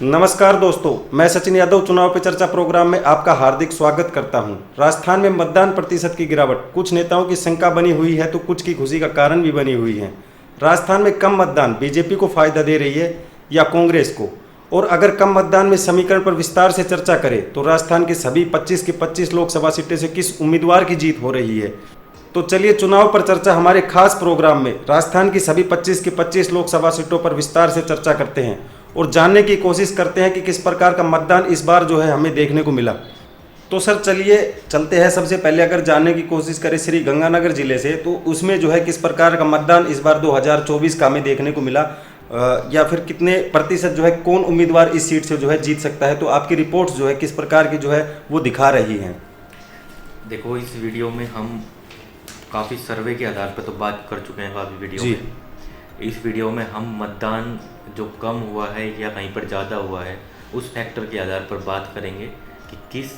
नमस्कार दोस्तों, मैं सचिन यादव चुनाव पे चर्चा प्रोग्राम में आपका हार्दिक स्वागत करता हूं। राजस्थान में मतदान प्रतिशत की गिरावट, कुछ नेताओं की शंका बनी हुई है तो कुछ की खुशी का कारण भी बनी हुई है। राजस्थान में कम मतदान बीजेपी को फायदा दे रही है या कांग्रेस को? और अगर कम मतदान में समीकरण पर विस्तार से चर्चा करें तो राजस्थान की सभी 25 की 25 लोकसभा सीटें से किस उम्मीदवार की जीत हो रही है? तो चलिए चुनाव पर चर्चा हमारे खास प्रोग्राम में राजस्थान की सभी 25 की 25 लोकसभा सीटों पर विस्तार से चर्चा करते हैं और जानने की कोशिश करते हैं कि किस प्रकार का मतदान इस बार जो है हमें देखने को मिला। तो सर चलिए चलते हैं। सबसे पहले अगर जानने की कोशिश करें श्री गंगानगर जिले से, तो उसमें जो है किस प्रकार का मतदान इस बार 2024 का हमें देखने को मिला, या फिर कितने प्रतिशत जो है कौन उम्मीदवार इस सीट से जो है जीत सकता है? तो आपकी रिपोर्ट्स जो है किस प्रकार की जो है वो दिखा रही हैं? देखो, इस वीडियो में हम काफ़ी सर्वे के आधार पर तो बात कर चुके हैं काफ़ी वीडियो जी। में। इस वीडियो में हम मतदान जो कम हुआ है या कहीं पर ज़्यादा हुआ है उस फैक्टर के आधार पर बात करेंगे कि किस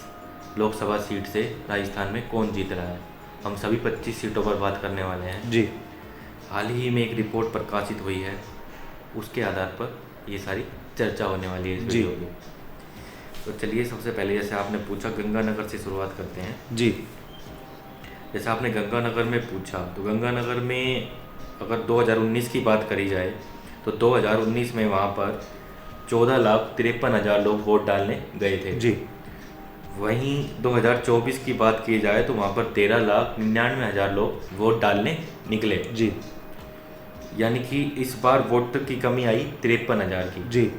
लोकसभा सीट से राजस्थान में कौन जीत रहा है। हम सभी 25 सीटों पर बात करने वाले हैं। जी। हाल ही में एक रिपोर्ट प्रकाशित हुई है, उसके आधार पर ये सारी चर्चा होने वाली है इस वीडियो की। तो चलिए, सबसे पहले जैसे आपने पूछा, गंगानगर से शुरुआत करते हैं। जी। जैसे आपने गंगानगर में पूछा, तो गंगानगर में अगर 2019 की बात करी जाए तो 2019 में वहाँ पर 14,53,000 लोग वोट डालने गए थे। जी। वहीं 2024 की बात की जाए तो वहाँ पर 13,99,000 लोग वोट डालने निकले। जी। यानी कि इस बार वोटर की कमी आई 53,000 की। जी।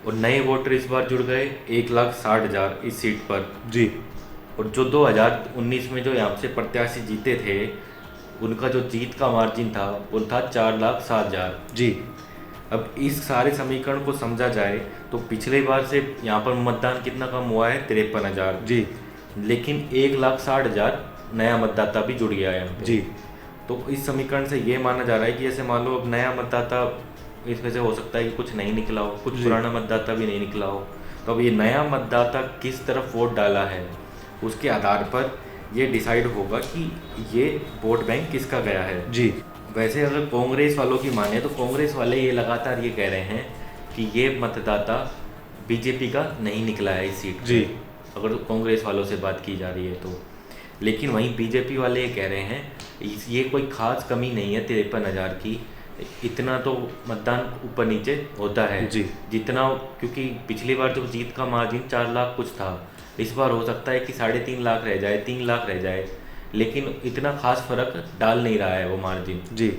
और नए वोटर इस बार जुड़ गए 1,60,000 इस सीट पर। जी। और जो 2019 में जो यहाँ से प्रत्याशी जीते थे, उनका जो जीत का मार्जिन था वो था 4,07,000। जी। अब इस सारे समीकरण को समझा जाए तो पिछले बार से यहाँ पर मतदान कितना कम हुआ है, 53,000। जी। लेकिन 1,60,000 नया मतदाता भी जुड़ गया है यहाँ पे। जी। तो इस समीकरण से ये माना जा रहा है कि जैसे मान लो अब नया मतदाता, इसमें से हो सकता है कि कुछ नहीं निकला हो, कुछ पुराना मतदाता भी नहीं निकला हो। तो अब ये नया मतदाता किस तरफ वोट डाला है उसके आधार पर ये डिसाइड होगा कि ये वोट बैंक किसका गया है। जी। वैसे अगर कांग्रेस वालों की माने तो कांग्रेस वाले ये लगातार ये कह रहे हैं कि ये मतदाता बीजेपी का नहीं निकला है इस सीट जी। पे, अगर कांग्रेस वालों से बात की जा रही है तो। लेकिन वहीं बीजेपी वाले ये कह रहे हैं ये कोई खास कमी नहीं है 53,000 की, इतना तो मतदान ऊपर नीचे होता है जी। जितना, क्योंकि पिछली बार जो जीत का मार्जिन 4 लाख कुछ था, इस बार हो सकता है कि 3.5 लाख रह जाए, 3 लाख रह जाए, लेकिन इतना खास फर्क डाल नहीं रहा है वो मार्जिन। जी।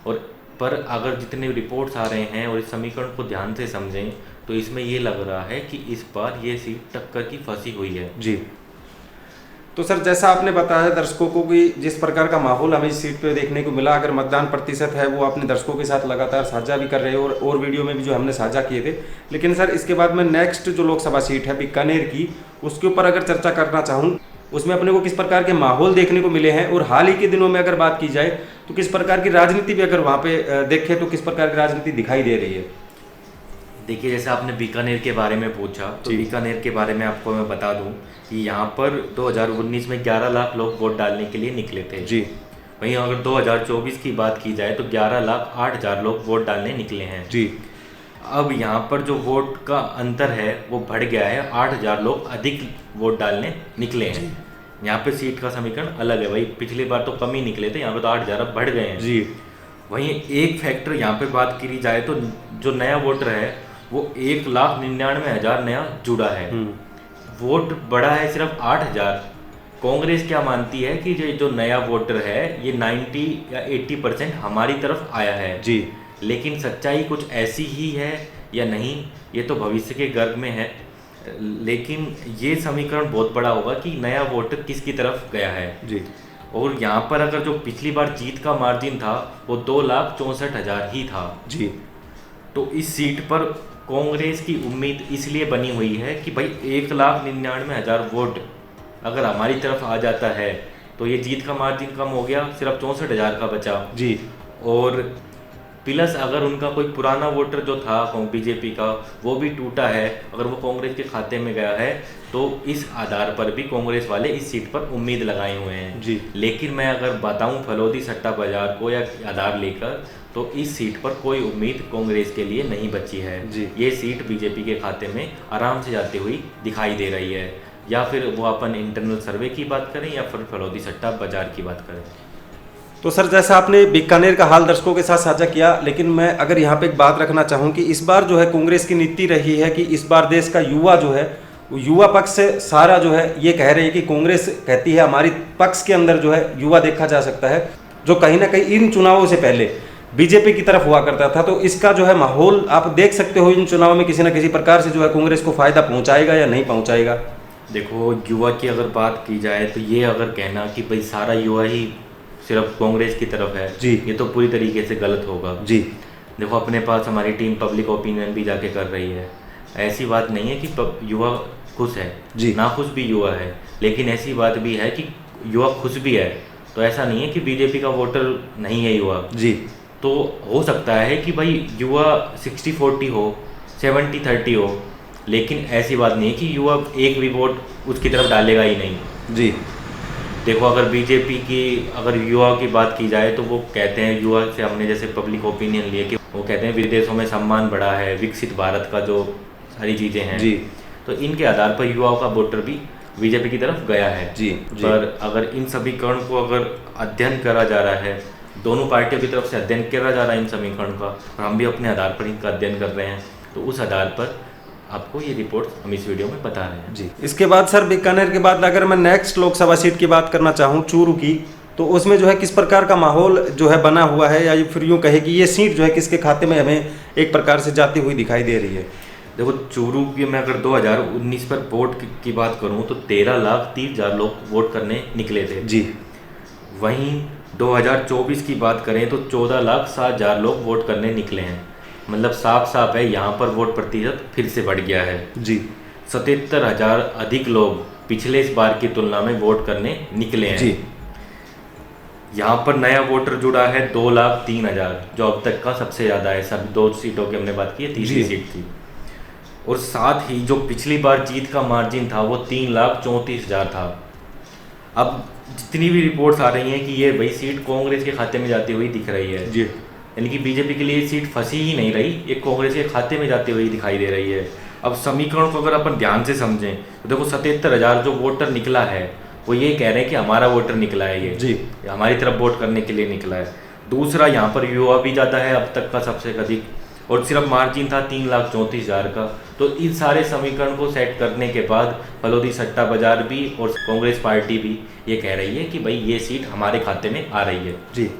और पर अगर जितने रिपोर्ट्स आ रहे हैं और इस समीकरण को ध्यान से समझें तो इसमें ये लग रहा है कि इस बार ये सीट टक्कर की फंसी हुई है। जी। तो सर जैसा आपने बताया दर्शकों को कि जिस प्रकार का माहौल हमें इस सीट पे देखने को मिला, अगर मतदान प्रतिशत है वो आपने दर्शकों के साथ लगातार साझा भी कर रहे हो और वीडियो में भी जो हमने साझा किए थे। लेकिन सर इसके बाद में नेक्स्ट जो लोकसभा सीट है बीकानेर की, उसके ऊपर अगर चर्चा करना चाहूँ, उसमें अपने को किस प्रकार के माहौल देखने को मिले हैं और हाल ही के दिनों में अगर बात की जाए तो किस प्रकार की राजनीति भी अगर वहाँ पे देखें तो किस प्रकार की राजनीति दिखाई दे रही है? देखिए, जैसे आपने बीकानेर के बारे में पूछा तो बीकानेर के बारे में आपको मैं बता दूं कि यहाँ पर 2019 में 11 लाख लोग वोट डालने के लिए निकले थे। जी। वहीं अगर 2024 की बात की जाए तो 11,08,000 लोग वोट डालने निकले हैं। जी। अब यहाँ पर जो वोट का अंतर है वो बढ़ गया है, 8,000 लोग अधिक वोट डालने निकले हैं। यहाँ पे सीट का समीकरण अलग है भाई, पिछली बार तो कम ही निकले थे, यहाँ पे तो 8,000 अब बढ़ गए हैं। जी। वहीं एक फैक्टर यहाँ पे बात करी जाए तो जो नया वोटर है वो 1,99,000 नया जुड़ा है। वोट बढ़ा है सिर्फ 8,000। कांग्रेस क्या मानती है कि जो नया वोटर है ये 90 या 80% हमारी तरफ आया है। जी। लेकिन सच्चाई कुछ ऐसी ही है या नहीं, ये तो भविष्य के गर्भ में है। लेकिन ये समीकरण बहुत बड़ा होगा कि नया वोटर किसकी तरफ गया है। जी। और यहाँ पर अगर जो पिछली बार जीत का मार्जिन था वो 2,64,000 ही था। जी। तो इस सीट पर कांग्रेस की उम्मीद इसलिए बनी हुई है कि भाई 1,99,000 वोट अगर हमारी तरफ आ जाता है तो ये जीत का मार्जिन कम हो गया, सिर्फ 64,000 का बचा। जी। और प्लस अगर उनका कोई पुराना वोटर जो था बीजेपी का वो भी टूटा है, अगर वो कांग्रेस के खाते में गया है तो इस आधार पर भी कांग्रेस वाले इस सीट पर उम्मीद लगाए हुए हैं। जी। लेकिन मैं अगर बताऊं फलोदी सट्टा बाजार को या आधार लेकर, तो इस सीट पर कोई उम्मीद कांग्रेस के लिए नहीं बची है। जी। ये सीट बीजेपी के खाते में आराम से जाती हुई दिखाई दे रही है, या फिर वो अपन इंटरनल सर्वे की बात करें या फिर फलौदी सट्टा बाजार की बात करें। तो सर, जैसा आपने बीकानेर का हाल दर्शकों के साथ साझा किया, लेकिन मैं अगर यहाँ पे एक बात रखना चाहूँ कि इस बार जो है कांग्रेस की नीति रही है कि इस बार देश का युवा जो है, युवा पक्ष से सारा जो है ये कह रहे हैं कि कांग्रेस कहती है हमारी पक्ष के अंदर जो है युवा देखा जा सकता है, जो कहीं ना कहीं इन चुनावों से पहले बीजेपी की तरफ हुआ करता था। तो इसका जो है माहौल आप देख सकते हो इन चुनावों में किसी न किसी प्रकार से जो है कांग्रेस को फायदा पहुंचाएगा या नहीं पहुंचाएगा। देखो, युवा की अगर बात की जाए तो ये अगर कहना कि भाई सारा युवा ही सिर्फ कांग्रेस की तरफ है जी, ये तो पूरी तरीके से गलत होगा जी। देखो, अपने पास हमारी टीम पब्लिक ओपिनियन भी जाके कर रही है। ऐसी बात नहीं है कि युवा खुश है जी, ना खुश भी युवा है, लेकिन ऐसी बात भी है कि युवा खुश भी है। तो ऐसा नहीं है कि बीजेपी का वोटर नहीं है युवा जी। तो हो सकता है कि भाई युवा 60-40 हो, 70-30 हो, लेकिन ऐसी बात नहीं है कि युवा एक भी वोट उसकी तरफ डालेगा ही नहीं। जी। देखो, अगर बीजेपी की अगर युवा की बात की जाए तो वो कहते हैं, युवा से हमने जैसे पब्लिक ओपिनियन लिए कि वो कहते हैं विदेशों में सम्मान बढ़ा है, विकसित भारत का जो सारी चीज़ें हैं जी, तो इनके आधार पर युवाओं का वोटर भी बीजेपी की तरफ गया है। जी, जी। पर अगर इन समीकरण को अगर अध्ययन करा जा रहा है, दोनों पार्टियों की तरफ से अध्ययन करा जा रहा है इन समीकरण का, और हम भी अपने आधार पर इनका अध्ययन कर रहे हैं, तो उस आधार पर आपको ये रिपोर्ट हम इस वीडियो में बता रहे हैं। जी। इसके बाद सर, बीकानेर के बाद अगर मैं नेक्स्ट लोकसभा सीट की बात करना चाहूँ, चूरू की, तो उसमें जो है किस प्रकार का माहौल जो है बना हुआ है, या फिर यूँ कहे कि ये सीट जो है किसके खाते में हमें एक प्रकार से जाती हुई दिखाई दे रही है। देखो, चूरू की मैं अगर 2019 पर वोट की बात करूं तो 13,30,000 लोग वोट करने निकले थे जी। वहीं 2024 की बात करें तो 14,07,000 लोग वोट करने निकले हैं। मतलब साफ साफ है, यहाँ पर वोट प्रतिशत फिर से बढ़ गया है जी। 77,000 अधिक लोग पिछले इस बार की तुलना में वोट करने निकले हैं जी। यहाँ पर नया वोटर जुड़ा है 2,03,000, जो अब तक का सबसे ज़्यादा है। सब 2 सीटों की हमने बात की है, तीसरी सीट की। और साथ ही जो पिछली बार जीत का मार्जिन था वो 3,34,000 था। अब जितनी भी रिपोर्ट्स आ रही हैं कि ये भाई सीट कांग्रेस के खाते में जाती हुई दिख रही है जी। यानी कि बीजेपी के लिए सीट फंसी ही नहीं रही, ये कांग्रेस के खाते में जाती हुई दिखाई दे रही है। अब समीकरण को अगर अपन ध्यान से समझें तो देखो, 77,000 जो वोटर निकला है वो ये कह रहे हैं कि हमारा वोटर निकला है, ये जी, हमारी तरफ वोट करने के लिए निकला है। दूसरा, यहाँ पर युवा भी ज़्यादा है, अब तक का सबसे अधिक, और सिर्फ मार्जिन था 3,34,000 का। तो इन सारे समीकरण को सेट करने के बाद फलौदी सट्टा बाजार भी और कांग्रेस पार्टी भी ये कह रही है कि भाई ये सीट हमारे खाते में आ रही है। जी।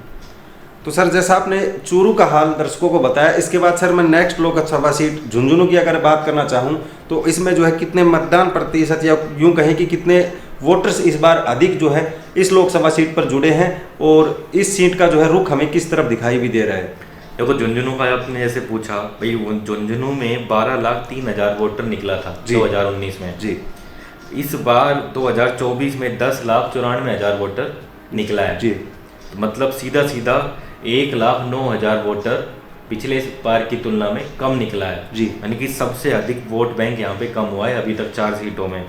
तो सर, जैसा आपने चूरू का हाल दर्शकों को बताया, इसके बाद सर मैं नेक्स्ट लोकसभा सीट झुंझुनू की अगर बात करना चाहूँ तो इसमें जो है कितने मतदान प्रतिशत, या यूँ कहें कि कितने वोटर्स इस बार अधिक जो है इस लोकसभा सीट पर जुड़े हैं, और इस सीट का जो है रुख हमें किस तरफ दिखाई भी दे रहा है। देखो, झुंझुनू का आपने जैसे पूछा, भाई झुंझुनू में 12,03,000 वोटर निकला था 2019 में जी। इस बार 2024 में 10,94,000 वोटर निकला है जी। तो मतलब सीधा सीधा 1,09,000 वोटर पिछले इस बार की तुलना में कम निकला है जी। यानी कि सबसे अधिक वोट बैंक यहाँ पे कम हुआ है अभी तक 4 सीटों में।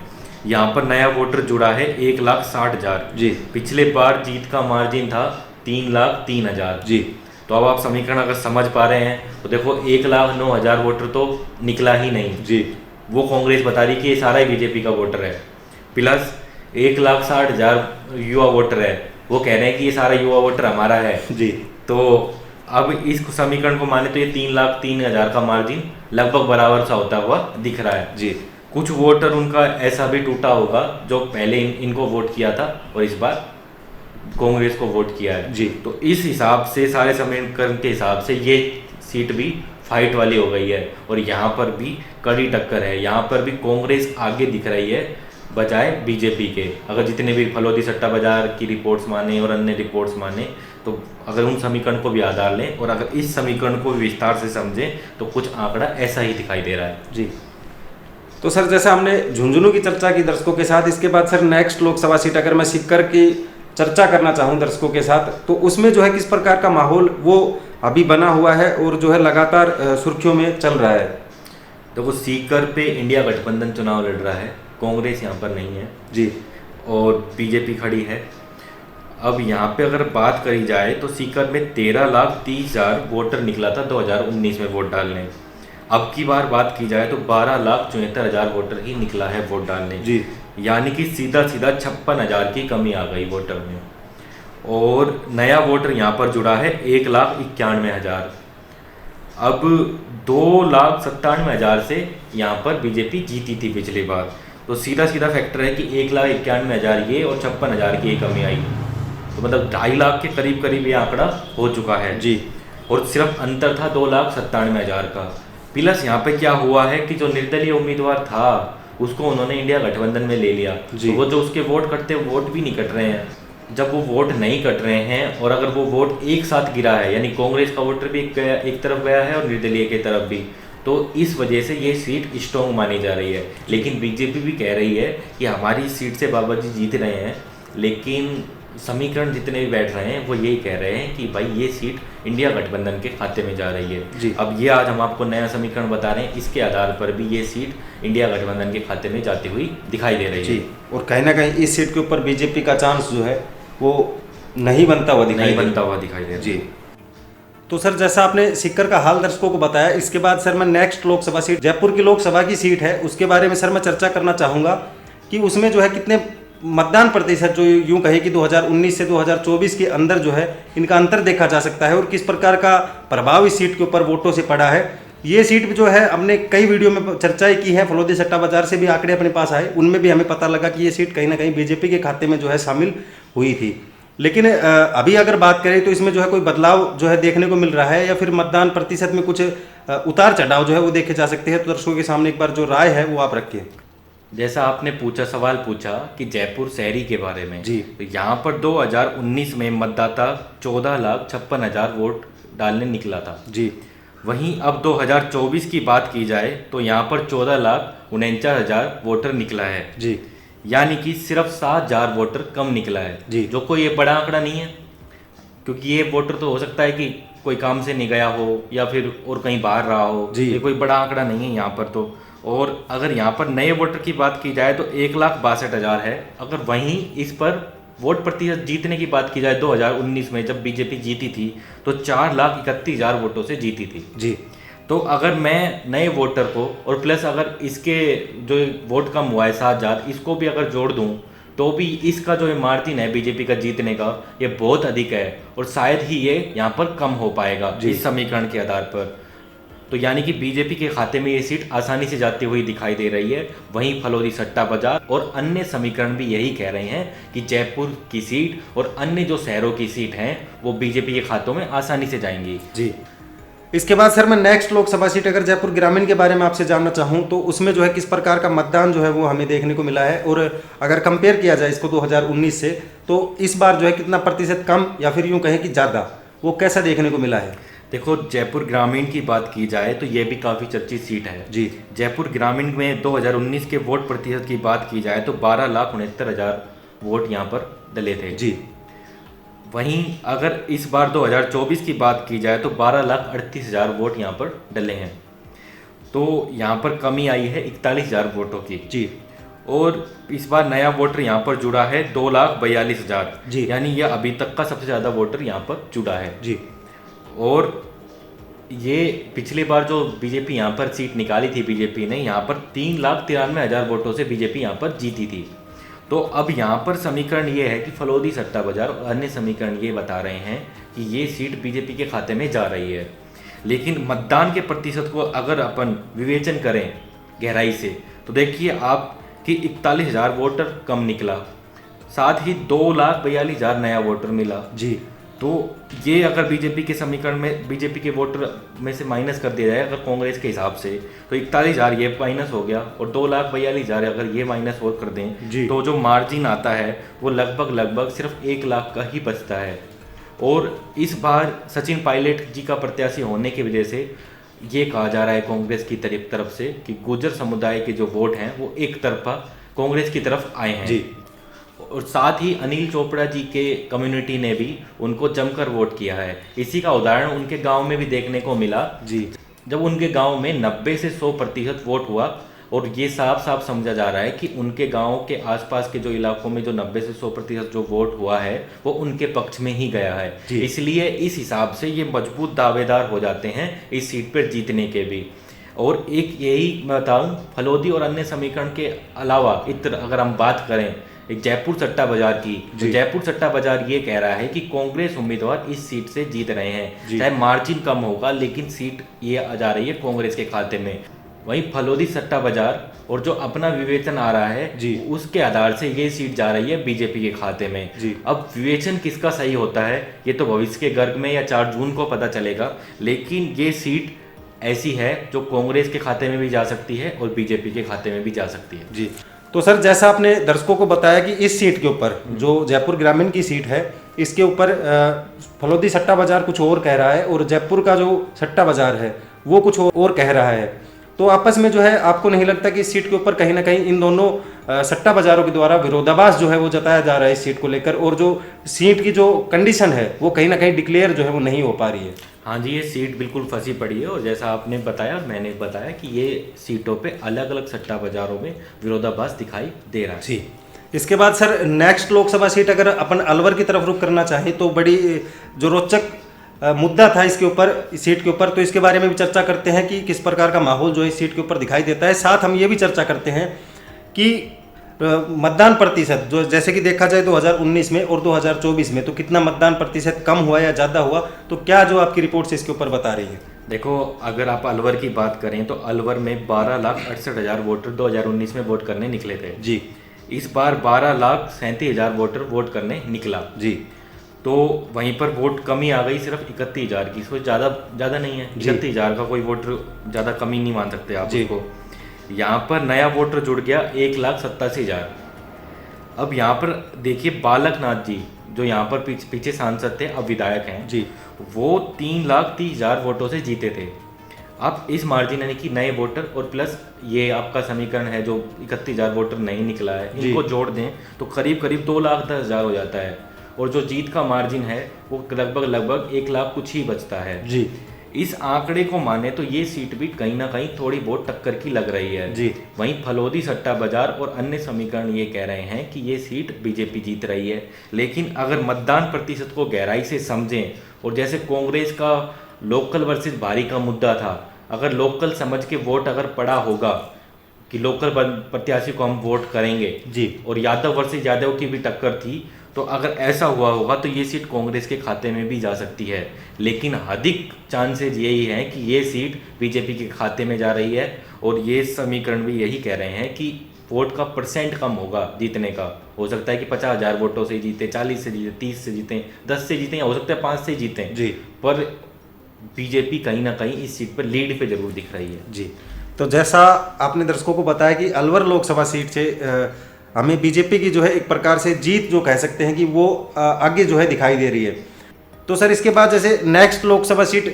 यहाँ पर नया वोटर जुड़ा है 1,60,000 जी। पिछले बार जीत का मार्जिन था 3,03,000 जी। तो अब आप समीकरण अगर समझ पा रहे हैं तो देखो, 1,09,000 वोटर तो निकला ही नहीं जी। वो कांग्रेस बता रही कि ये सारा ही बीजेपी का वोटर है, प्लस 1,60,000 युवा वोटर है, वो कह रहे हैं कि ये सारा युवा वोटर हमारा है जी। तो अब इस समीकरण को माने तो ये 3,03,000 का मार्जिन लगभग बराबर सा होता हुआ दिख रहा है जी। कुछ वोटर उनका ऐसा भी टूटा होगा जो पहले इनको वोट किया था और इस बार कांग्रेस को वोट किया है जी। तो इस हिसाब से सारे समीकरण के हिसाब से ये सीट भी फाइट वाली हो गई है और यहाँ पर भी कड़ी टक्कर है। यहाँ पर भी कांग्रेस आगे दिख रही है बजाय बीजेपी के। अगर जितने भी फलौदी सट्टा बाजार की रिपोर्ट्स माने और अन्य रिपोर्ट्स माने तो अगर उन समीकरण को भी आधार लें और अगर इस समीकरण को भी विस्तार से समझें तो कुछ आंकड़ा ऐसा ही दिखाई दे रहा है जी। तो सर जैसा हमने झुंझुनू की चर्चा की दर्शकों के साथ, इसके बाद सर नेक्स्ट लोकसभा सीट अगर मैं सीकर की चर्चा करना चाहूँ दर्शकों के साथ, तो उसमें जो है किस प्रकार का माहौल वो अभी बना हुआ है और जो है लगातार सुर्खियों में चल रहा है। देखो सीकर पे इंडिया गठबंधन चुनाव लड़ रहा है, कांग्रेस यहाँ पर नहीं है जी। और बीजेपी खड़ी है। अब यहाँ पे अगर बात करी जाए तो सीकर में 13,30,000 वोटर निकला था 2019 में वोट डालने। अब की बार बात की जाए तो 12,74,000 वोटर ही निकला है वोट डालने जी। यानी कि सीधा 56,000 की कमी आ गई वोटर में। और नया वोटर यहाँ पर जुड़ा है 1,91,000। अब 2,97,000 से यहाँ पर बीजेपी जीती थी पिछली बार, तो सीधा फैक्टर है कि 1,91,000 ये और 56,000 की ये कमी आई, तो मतलब 2.5 लाख के करीब ये आंकड़ा हो चुका है जी। और सिर्फ अंतर था 2,97,000 का। प्लस यहाँ पे क्या हुआ है कि जो निर्दलीय उम्मीदवार था उसको उन्होंने इंडिया गठबंधन में ले लिया, तो वो जो उसके वोट कटते वोट भी नहीं कट रहे हैं। जब वो वोट नहीं कट रहे हैं और अगर वो वोट एक साथ गिरा है, यानी कांग्रेस का वोटर भी एक तरफ गया है और निर्दलीय की तरफ भी, तो इस वजह से ये सीट स्ट्रॉन्ग मानी जा रही है। लेकिन बीजेपी भी कह रही है कि हमारी सीट से बाबा जी जीत रहे हैं, लेकिन समीकरण जितने भी बैठ रहे हैं वो यही कह रहे हैं कि भाई ये सीट इंडिया गठबंधन के खाते में जा रही है जी। अब ये आज हम आपको नया समीकरण बता रहे हैं, इसके आधार पर भी ये सीट इंडिया गठबंधन के खाते में जाती हुई दिखाई दे रही है। और कहीं ना कहीं इस सीट के ऊपर बीजेपी का चांस जो है वो नहीं बनता हुआ दिखाई दे रहा जी। तो सर जैसा आपने सीकर का हाल दर्शकों को बताया, इसके बाद सर मैं नेक्स्ट लोकसभा सीट जयपुर की लोकसभा की सीट है उसके बारे में सर मैं चर्चा करना चाहूँगा कि उसमें जो है कितने मतदान प्रतिशत जो यूं कहे कि 2019 से 2024 के अंदर जो है इनका अंतर देखा जा सकता है और किस प्रकार का प्रभाव इस सीट के ऊपर वोटों से पड़ा है। ये सीट जो है हमने कई वीडियो में चर्चाएं की है, फलोदी सट्टा बाजार से भी आंकड़े अपने पास आए, उनमें भी हमें पता लगा कि ये सीट कहीं ना कहीं बीजेपी के खाते में जो है शामिल हुई थी। लेकिन अभी अगर बात करें तो इसमें जो है कोई बदलाव जो है देखने को मिल रहा है या फिर मतदान प्रतिशत में कुछ उतार चढ़ाव जो है वो देखे जा सकते हैं। तो दर्शकों के सामने एक बार जो राय है वो आप रखिए। जैसा आपने सवाल पूछा कि जयपुर शहरी के बारे में जी, तो यहाँ पर 2019 में मतदाता 14,56,000 वोट डालने निकला था जी। वहीं अब 2024 की बात की जाए तो यहाँ पर 14,49,000 वोटर निकला है जी, यानी कि सिर्फ 7,000 वोटर कम निकला है जी। जो कोई ये बड़ा आंकड़ा नहीं है, क्योंकि ये वोटर तो हो सकता है कि कोई काम से नहीं गया हो या फिर और कहीं बाहर रहा हो, ये कोई बड़ा आंकड़ा नहीं है यहाँ पर तो। और अगर यहाँ पर नए वोटर की बात की जाए तो 1,62,000 है। अगर वहीं इस पर वोट प्रतिशत जीतने की बात की जाए 2019 में जब बीजेपी जीती थी तो 4,31,000 वोटों से जीती थी जी। तो अगर मैं नए वोटर को और प्लस अगर इसके जो वोट कम हुआ है 7,000 इसको भी अगर जोड़ दूं तो भी इसका जो मार्जिन है बीजेपी का जीतने का ये बहुत अधिक है और शायद ही ये यहाँ पर कम हो पाएगा इस समीकरण के आधार पर। तो यानी कि बीजेपी के खाते में ये सीट आसानी से जाती हुई दिखाई दे रही है। वहीं फलोदी सट्टा बाजार और अन्य समीकरण भी यही कह रहे हैं कि जयपुर की सीट और अन्य जो शहरों की सीट हैं वो बीजेपी के खातों में आसानी से जाएंगी जी। इसके बाद सर मैं नेक्स्ट लोकसभा सीट अगर जयपुर ग्रामीण के बारे में आपसे जानना चाहूँ तो उसमें जो है किस प्रकार का मतदान जो है वो हमें देखने को मिला है और अगर कंपेयर किया जाए इसको 2019 से तो इस बार जो है कितना प्रतिशत कम या फिर यूँ कहें कि ज़्यादा, वो कैसा देखने को मिला है? देखो जयपुर ग्रामीण की बात की जाए तो ये भी काफ़ी चर्चित सीट है जी। जयपुर ग्रामीण में 2019 के वोट प्रतिशत की बात की जाए तो 12,69,000 वोट यहाँ पर डले थे जी। वहीं अगर इस बार 2024 की बात की जाए तो 12,38,000 वोट यहाँ पर डले हैं, तो यहाँ पर कमी आई है 41,000 वोटों की जी। और इस बार नया वोटर यहाँ पर जुड़ा है 2,42,000 जी। यानी यह अभी तक का सबसे ज़्यादा वोटर यहाँ पर जुड़ा है जी। और ये पिछली बार जो बीजेपी यहाँ पर सीट निकाली थी बीजेपी ने यहाँ पर 3,93,000 वोटों से बीजेपी यहाँ पर जीती थी। तो अब यहाँ पर समीकरण ये है कि फलोदी सट्टा बाजार और अन्य समीकरण ये बता रहे हैं कि ये सीट बीजेपी के खाते में जा रही है। लेकिन मतदान के प्रतिशत को अगर अपन विवेचन करें गहराई से तो देखिए आप कि 41,000 वोटर कम निकला, साथ ही 2,42,000 नया वोटर मिला जी। तो ये अगर बीजेपी के समीकरण में बीजेपी के वोटर में से माइनस कर दिया जाए अगर कांग्रेस के हिसाब से तो 41,000 ये माइनस हो गया और 2,42,000 अगर ये माइनस और कर दें तो जो मार्जिन आता है वो लगभग सिर्फ 1 लाख का ही बचता है। और इस बार सचिन पायलट जी का प्रत्याशी होने की वजह से ये कहा जा रहा है कांग्रेस की तरफ से कि गुर्जर समुदाय के जो वोट हैं वो एक तरफा कांग्रेस की तरफ आए हैं जी। और साथ ही अनिल चोपड़ा जी के कम्युनिटी ने भी उनको जमकर वोट किया है। इसी का उदाहरण उनके गांव में भी देखने को मिला जी। जब उनके गांव में 90 से 100% वोट हुआ और ये साफ साफ समझा जा रहा है कि उनके गांव के आसपास के जो इलाकों में जो 90 से 100% जो वोट हुआ है वो उनके पक्ष में ही गया है। इसलिए इस हिसाब से ये मजबूत दावेदार हो जाते हैं इस सीट पर जीतने के भी। और एक यही मैं बताऊँ, फलोदी और अन्य समीकरण के अलावा इतर अगर हम बात करें एक जयपुर सट्टा बाजार की, तो जयपुर सट्टा बाजार ये कह रहा है कि कांग्रेस उम्मीदवार इस सीट से जीत रहे हैं, चाहे मार्जिन कम होगा लेकिन सीट ये आ जा रही है कांग्रेस के खाते में। वहीं फलोदी सट्टा बाजार और जो अपना विवेचन आ रहा है उसके आधार से ये सीट जा रही है बीजेपी के खाते में। अब विवेचन किसका सही होता है ये तो भविष्य के गर्भ में या 4 जून को पता चलेगा, लेकिन ये सीट ऐसी है जो कांग्रेस के खाते में भी जा सकती है और बीजेपी के खाते में भी जा सकती है। जी, तो सर जैसा आपने दर्शकों को बताया कि इस सीट के ऊपर जो जयपुर ग्रामीण की सीट है इसके ऊपर फलोदी सट्टा बाजार कुछ और कह रहा है और जयपुर का जो सट्टा बाजार है वो कुछ और कह रहा है, तो आपस में जो है आपको नहीं लगता कि इस सीट के ऊपर कहीं ना कहीं इन दोनों सट्टा बाजारों के द्वारा विरोधाभास जो है वो जताया जा रहा है इस सीट को लेकर, और जो सीट की जो कंडीशन है वो कहीं ना कहीं डिक्लेयर जो है वो नहीं हो पा रही है? हाँ जी, ये सीट बिल्कुल फंसी पड़ी है और जैसा आपने बताया और मैंने बताया कि ये सीटों पे अलग अलग सट्टा बाजारों में विरोधाभास दिखाई दे रहा है। जी, इसके बाद सर नेक्स्ट लोकसभा सीट अगर अपन अलवर की तरफ रुख करना चाहें तो बड़ी जो रोचक मुद्दा था इसके ऊपर, इस सीट के ऊपर, तो इसके बारे में भी चर्चा करते हैं कि किस प्रकार का माहौल जो है इस सीट के ऊपर दिखाई देता है। साथ हम ये भी चर्चा करते हैं कि मतदान प्रतिशत जो जैसे कि देखा जाए 2019 में और 2024 में तो कितना मतदान प्रतिशत कम हुआ या ज़्यादा हुआ, तो क्या जो आपकी रिपोर्ट से इसके ऊपर बता रही है? देखो, अगर आप अलवर की बात करें तो अलवर में 12,68,000 वोटर 2019 में वोट करने निकले थे जी। इस बार 12,37,000 वोटर वोट करने निकला जी। तो वहीं पर वोट कमी आ गई सिर्फ 31,000 की। इसको ज़्यादा नहीं है, 31,000 का कोई वोटर ज़्यादा कमी नहीं मान सकते आप उसको। यहाँ पर नया वोटर जुड़ गया 1,87,000। अब यहाँ पर देखिए बालक नाथ जी जो यहाँ पर पीछे सांसद थे, अब विधायक हैं जी, वो 3,30,000 वोटों से जीते थे। अब इस मार्जिन यानी कि नए वोटर और प्लस ये आपका समीकरण है जो 31,000 वोटर नहीं निकला है, इनको जोड़ दें तो करीब करीब 2,10,000 हो जाता है और जो जीत का मार्जिन है वो लगभग 1 लाख कुछ ही बचता है जी। इस आंकड़े को माने तो ये सीट भी कहीं ना कहीं थोड़ी बहुत टक्कर की लग रही है जी। वहीं फलोदी सट्टा बाजार और अन्य समीकरण ये कह रहे हैं कि ये सीट बीजेपी जीत रही है। लेकिन अगर मतदान प्रतिशत को गहराई से समझें और जैसे कांग्रेस का लोकल वर्सेस भारी का मुद्दा था, अगर लोकल समझ के वोट अगर पड़ा होगा कि लोकल प्रत्याशी को हम वोट करेंगे जी, और यादव वर्सेस यादव की भी टक्कर थी, तो अगर ऐसा हुआ होगा तो ये सीट कांग्रेस के खाते में भी जा सकती है। लेकिन अधिक चांसेज यही हैं कि ये सीट बीजेपी के खाते में जा रही है और ये समीकरण भी यही कह रहे हैं कि वोट का परसेंट कम होगा जीतने का। हो सकता है कि 50,000 वोटों से जीते, 40 से जीते, 30 से जीते, 10 से जीते, या हो सकता है 5 से जीते जी। पर बीजेपी कहीं ना कहीं इस सीट पर लीड पे जरूर दिख रही है। जी, तो जैसा आपने दर्शकों को बताया कि अलवर लोकसभा सीट से हमें बीजेपी की जो है एक प्रकार से जीत जो कह सकते हैं कि वो आगे जो है दिखाई दे रही है। तो सर इसके बाद जैसे नेक्स्ट लोकसभा सीट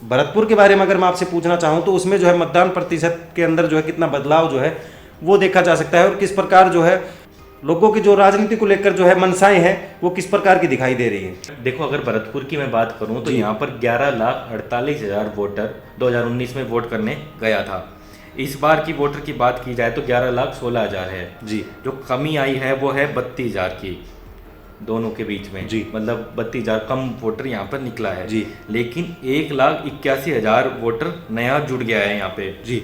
भरतपुर के बारे में अगर मैं आपसे पूछना चाहूँ तो उसमें जो है मतदान प्रतिशत के अंदर जो है कितना बदलाव जो है वो देखा जा सकता है और किस प्रकार जो है लोगों की जो राजनीति को लेकर जो है मनसाएं हैं वो किस प्रकार की दिखाई दे रही है? देखो, अगर भरतपुर की मैं बात करूं तो यहाँ पर 11,48,000 वोटर 2019 में वोट करने गया था। इस बार की वोटर की बात की जाए तो 11,16,000 है जी। जो कमी आई है वो है 32,000 की दोनों के बीच में जी। मतलब 32,000 कम वोटर यहाँ पर निकला है जी। लेकिन 1,81,000 वोटर नया जुड़ गया है यहाँ पे जी।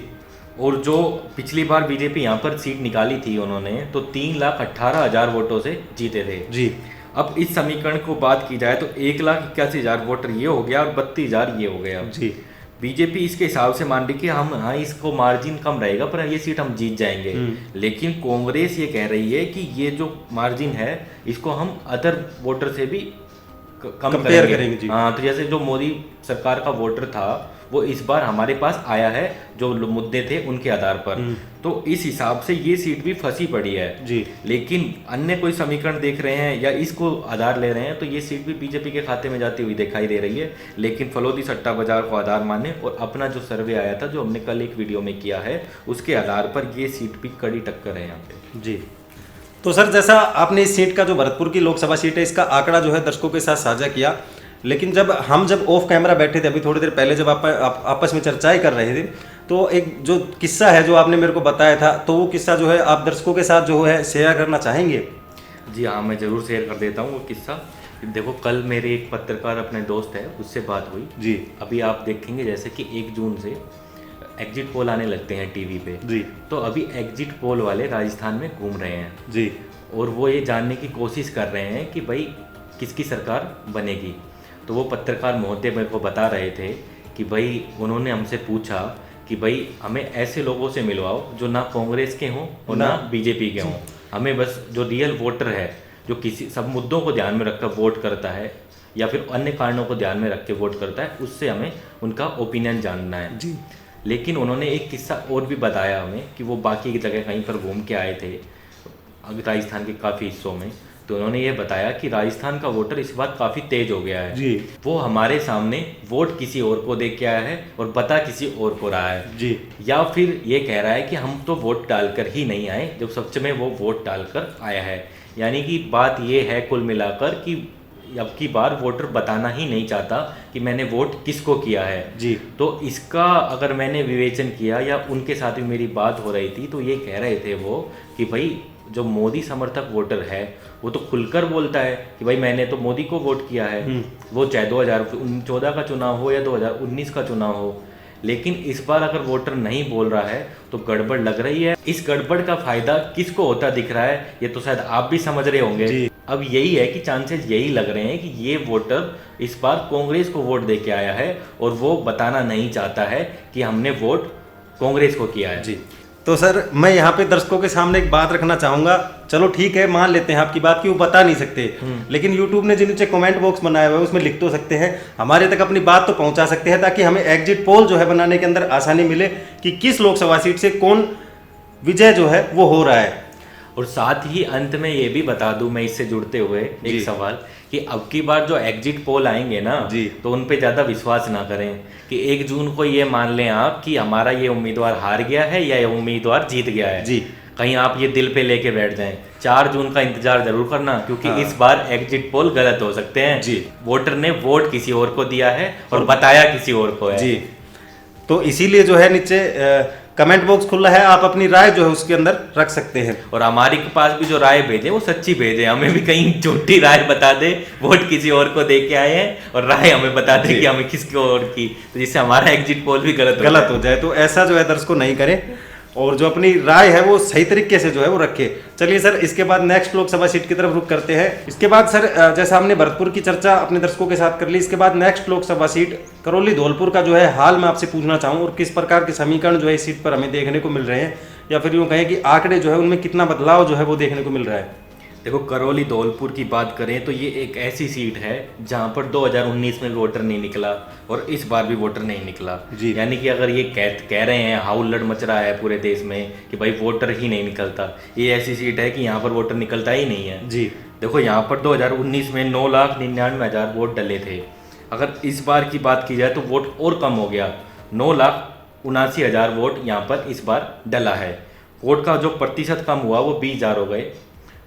और जो पिछली बार बीजेपी यहाँ पर सीट निकाली थी उन्होंने तो 3,18,000 वोटों से जीते थे जी। अब इस समीकरण को बात की जाए तो 1,81,000 वोटर ये हो गया और 32,000 ये हो गया। जी। बीजेपी इसके हिसाब से मान रही कि हम हाँ इसको मार्जिन कम रहेगा पर ये सीट हम जीत जाएंगे। लेकिन कांग्रेस ये कह रही है कि ये जो मार्जिन है इसको हम अदर वोटर से भी कम करेंगे। जी। हाँ, तो जैसे जो मोदी सरकार का वोटर था वो इस बार हमारे पास आया है जो मुद्दे थे उनके आधार पर, तो इस हिसाब से ये सीट भी फंसी पड़ी है जी। लेकिन अन्य कोई समीकरण देख रहे हैं या इसको आधार ले रहे हैं तो ये सीट भी बीजेपी के खाते में जाती हुई दिखाई दे रही है। लेकिन फलोदी सट्टा बाजार को आधार माने और अपना जो सर्वे आया था जो हमने कल एक वीडियो में किया है उसके आधार पर ये सीट भी कड़ी टक्कर है यहाँ पे। जी। तो सर जैसा आपने इस सीट का जो भरतपुर की लोकसभा सीट है इसका आंकड़ा जो है दर्शकों के साथ साझा किया, लेकिन जब ऑफ कैमरा बैठे थे अभी थोड़ी देर पहले जब आप आपस में चर्चाएं कर रहे थे तो एक जो किस्सा है जो आपने मेरे को बताया था, तो वो किस्सा जो है आप दर्शकों के साथ जो है शेयर करना चाहेंगे? जी हाँ, मैं ज़रूर शेयर कर देता हूँ वो किस्सा। देखो, कल मेरे एक पत्रकार अपने दोस्त है, उससे बात हुई जी। अभी आप देखेंगे जैसे कि 1 जून से एग्जिट पोल आने लगते हैं टीवी पे जी। तो अभी एग्जिट पोल वाले राजस्थान में घूम रहे हैं जी। और वो ये जानने की कोशिश कर रहे हैं कि भाई किसकी सरकार बनेगी। तो वो पत्रकार महोदय मेरे को बता रहे थे कि भाई उन्होंने हमसे पूछा कि भाई हमें ऐसे लोगों से मिलवाओ जो ना कांग्रेस के हों और ना बीजेपी के हों, हमें बस जो रियल वोटर है, जो किसी सब मुद्दों को ध्यान में रखकर वोट करता है या फिर अन्य कारणों को ध्यान में रख के वोट करता है, उससे हमें उनका ओपिनियन जानना है। जी। लेकिन उन्होंने एक किस्सा और भी बताया हमें कि वो बाकी की जगह कहीं पर घूम के आए थे राजस्थान के काफ़ी हिस्सों में। तो उन्होंने ये बताया कि राजस्थान का वोटर इस बार काफ़ी तेज हो गया है जी। वो हमारे सामने वोट किसी और को दे के आया है और बता किसी और को रहा है जी। या फिर ये कह रहा है कि हम तो वोट डालकर ही नहीं आए, जब सच में वो वोट डालकर आया है। यानी कि बात ये है कुल मिलाकर कि अब की बार वोटर बताना ही नहीं चाहता कि मैंने वोट किसको किया है। जी। तो इसका अगर मैंने विवेचन किया या उनके साथ भी मेरी बात हो रही थी तो ये कह रहे थे वो कि भाई जो मोदी समर्थक वोटर है वो तो खुलकर बोलता है कि भाई मैंने तो मोदी को वोट किया है, वो चाहे 2014 का चुनाव हो या 2019 का चुनाव हो। लेकिन इस बार अगर वोटर नहीं बोल रहा है तो गड़बड़ लग रही है। इस गड़बड़ का फायदा किसको होता दिख रहा है ये तो शायद आप भी समझ रहे होंगे। अब यही है कि चांसेस यही लग रहे हैं कि ये वोटर इस बार कांग्रेस को वोट दे के आया है और वो बताना नहीं चाहता है कि हमने वोट कांग्रेस को किया है। जी। तो सर मैं यहाँ पे दर्शकों के सामने एक बात रखना चाहूँगा। चलो ठीक है, मान लेते हैं आपकी बात कि वो बता नहीं सकते, लेकिन यूट्यूब ने जो नीचे कमेंट बॉक्स बनाया हुआ है उसमें लिख तो सकते हैं, हमारे तक अपनी बात तो पहुँचा सकते हैं, ताकि हमें एग्जिट पोल जो है बनाने के अंदर आसानी मिले कि किस लोकसभा सीट से कौन विजय जो है वो हो रहा है। और साथ ही अंत में ये भी बता दूं मैं इससे जुड़ते हुए एक सवाल कि अब की बार जो एग्जिट पोल आएंगे ना जी। तो उन पे ज़्यादा विश्वास ना करें कि 1 जून को ये मान लें आप कि हमारा ये उम्मीदवार हार गया है या ये उम्मीदवार जीत गया है। जी। कहीं आप ये दिल पे लेके बैठ जाएं। 4 जून का इंतजार जरूर करना क्योंकि इस बार एग्जिट पोल गलत हो सकते हैं। जी। वोटर ने वोट किसी और को दिया है और बताया किसी और को है। जी। तो इसीलिए जो है नीचे कमेंट बॉक्स खुला है, आप अपनी राय जो है उसके अंदर रख सकते हैं। और हमारे पास भी जो राय भेजे वो सच्ची भेजे, हमें भी कहीं झूठी राय बता दे, वोट किसी और को दे के आए हैं और राय हमें बता दे कि हमें किसकी और की, तो जिससे हमारा एग्जिट पोल भी गलत हो जाए। तो ऐसा जो है दर्शकों नहीं करें और जो अपनी राय है वो सही तरीके से जो है वो रखे। चलिए सर, इसके बाद नेक्स्ट लोकसभा सीट की तरफ रुख करते हैं। इसके बाद सर जैसा हमने भरतपुर की चर्चा अपने दर्शकों के साथ कर ली, इसके बाद नेक्स्ट लोकसभा सीट करौली धौलपुर का जो है हाल मैं आपसे पूछना चाहूँ और किस प्रकार के समीकरण जो है इस सीट पर हमें देखने को मिल रहे हैं, या फिर यूँ कहें कि आंकड़े जो है उनमें कितना बदलाव जो है वो देखने को मिल रहा है। देखो, करौली धौलपुर की बात करें तो ये एक ऐसी सीट है जहां पर 2019 में वोटर नहीं निकला और इस बार भी वोटर नहीं निकला। यानी कि अगर ये कह रहे हैं हाउल्लड़ मच रहा है पूरे देश में कि भाई वोटर ही नहीं निकलता, ये ऐसी सीट है कि यहाँ पर वोटर निकलता ही नहीं है। जी। देखो, यहाँ पर 2019 में 9,99,000 वोट डले थे। अगर इस बार की बात की जाए तो वोट और कम हो गया, 9,79,000 वोट यहाँ पर इस बार डला है। वोट का जो प्रतिशत कम हुआ वो 20,000 हो गए,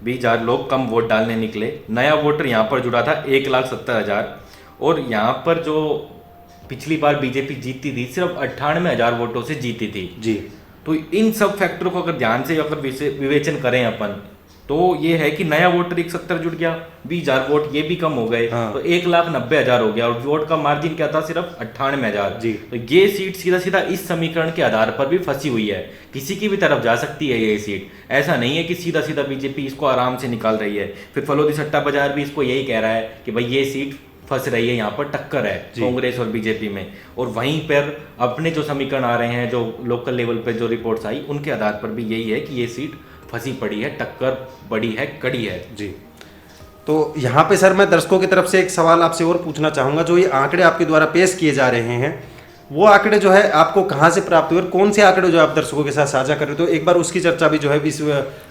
20,000 लोग कम वोट डालने निकले। नया वोटर यहाँ पर जुड़ा था 1,70,000 और यहाँ पर जो पिछली बार बीजेपी जीती थी सिर्फ 98,000 वोटों से जीती थी। जी। तो इन सब फैक्टरों को अगर ध्यान से अगर विवेचन करें अपन तो ये है कि नया वोटर 170 जुड़ गया, 20,000 वोट ये भी कम हो गए। तो 1,90,000 हो गया और वोट का मार्जिन क्या था, सिर्फ 98,000। तो ये सीट सीधा सीधा इस समीकरण के आधार पर भी फंसी हुई है, किसी की भी तरफ जा सकती है ये सीट। ऐसा नहीं है कि सीधा सीधा बीजेपी इसको आराम से निकाल रही है। फिर फलोदी सट्टा बाजार भी इसको यही कह रहा है कि भाई ये सीट फंस रही है, यहाँ पर टक्कर है कांग्रेस और बीजेपी में। और वहीं पर अपने जो समीकरण आ रहे हैं, जो लोकल लेवल पे जो रिपोर्ट्स आई उनके आधार पर भी यही है कि ये सीट फंसी पड़ी है, टक्कर बड़ी है, कड़ी है। जी। तो यहाँ पे सर मैं दर्शकों की तरफ से एक सवाल आपसे और पूछना चाहूँगा। जो ये आंकड़े आपके द्वारा पेश किए जा रहे हैं वो आंकड़े जो है आपको कहाँ से प्राप्त हुए और कौन से आंकड़े जो आप दर्शकों के साथ साझा कर रहे हो, तो एक बार उसकी चर्चा भी जो है इस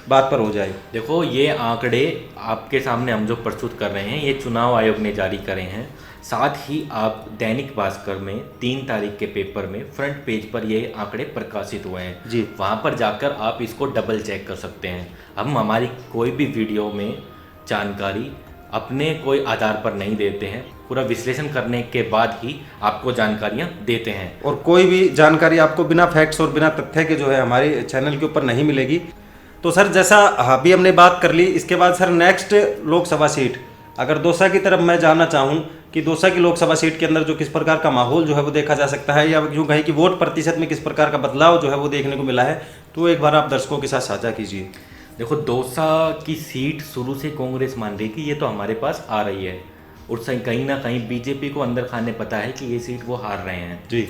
बात पर हो जाए। देखो, ये आंकड़े आपके सामने हम जो प्रस्तुत कर रहे हैं ये चुनाव आयोग ने जारी करे हैं। साथ ही आप दैनिक भास्कर में 3 तारीख के पेपर में फ्रंट पेज पर ये आंकड़े प्रकाशित हुए हैं जी। वहाँ पर जाकर आप इसको डबल चेक कर सकते हैं। हम हमारी कोई भी वीडियो में जानकारी अपने कोई आधार पर नहीं देते हैं, पूरा विश्लेषण करने के बाद ही आपको जानकारियां देते हैं। और कोई भी जानकारी आपको बिना फैक्ट्स और बिना तथ्य के जो है हमारे चैनल के ऊपर नहीं मिलेगी। तो सर जैसा अभी हमने बात कर ली, इसके बाद सर नेक्स्ट लोकसभा सीट, अगर दौसा की तरफ मैं जानना चाहूँ कि दौसा की लोकसभा सीट के अंदर जो किस प्रकार का माहौल जो है वो देखा जा सकता है, या यूँ कहें कि वोट प्रतिशत में किस प्रकार का बदलाव जो है वो देखने को मिला है, तो एक बार आप दर्शकों के साथ साझा कीजिए। देखो, दौसा की सीट शुरू से कांग्रेस मान रही थी ये तो हमारे पास आ रही है, और कहीं ना कहीं बीजेपी को अंदर खाने पता है कि ये सीट वो हार रहे हैं जी।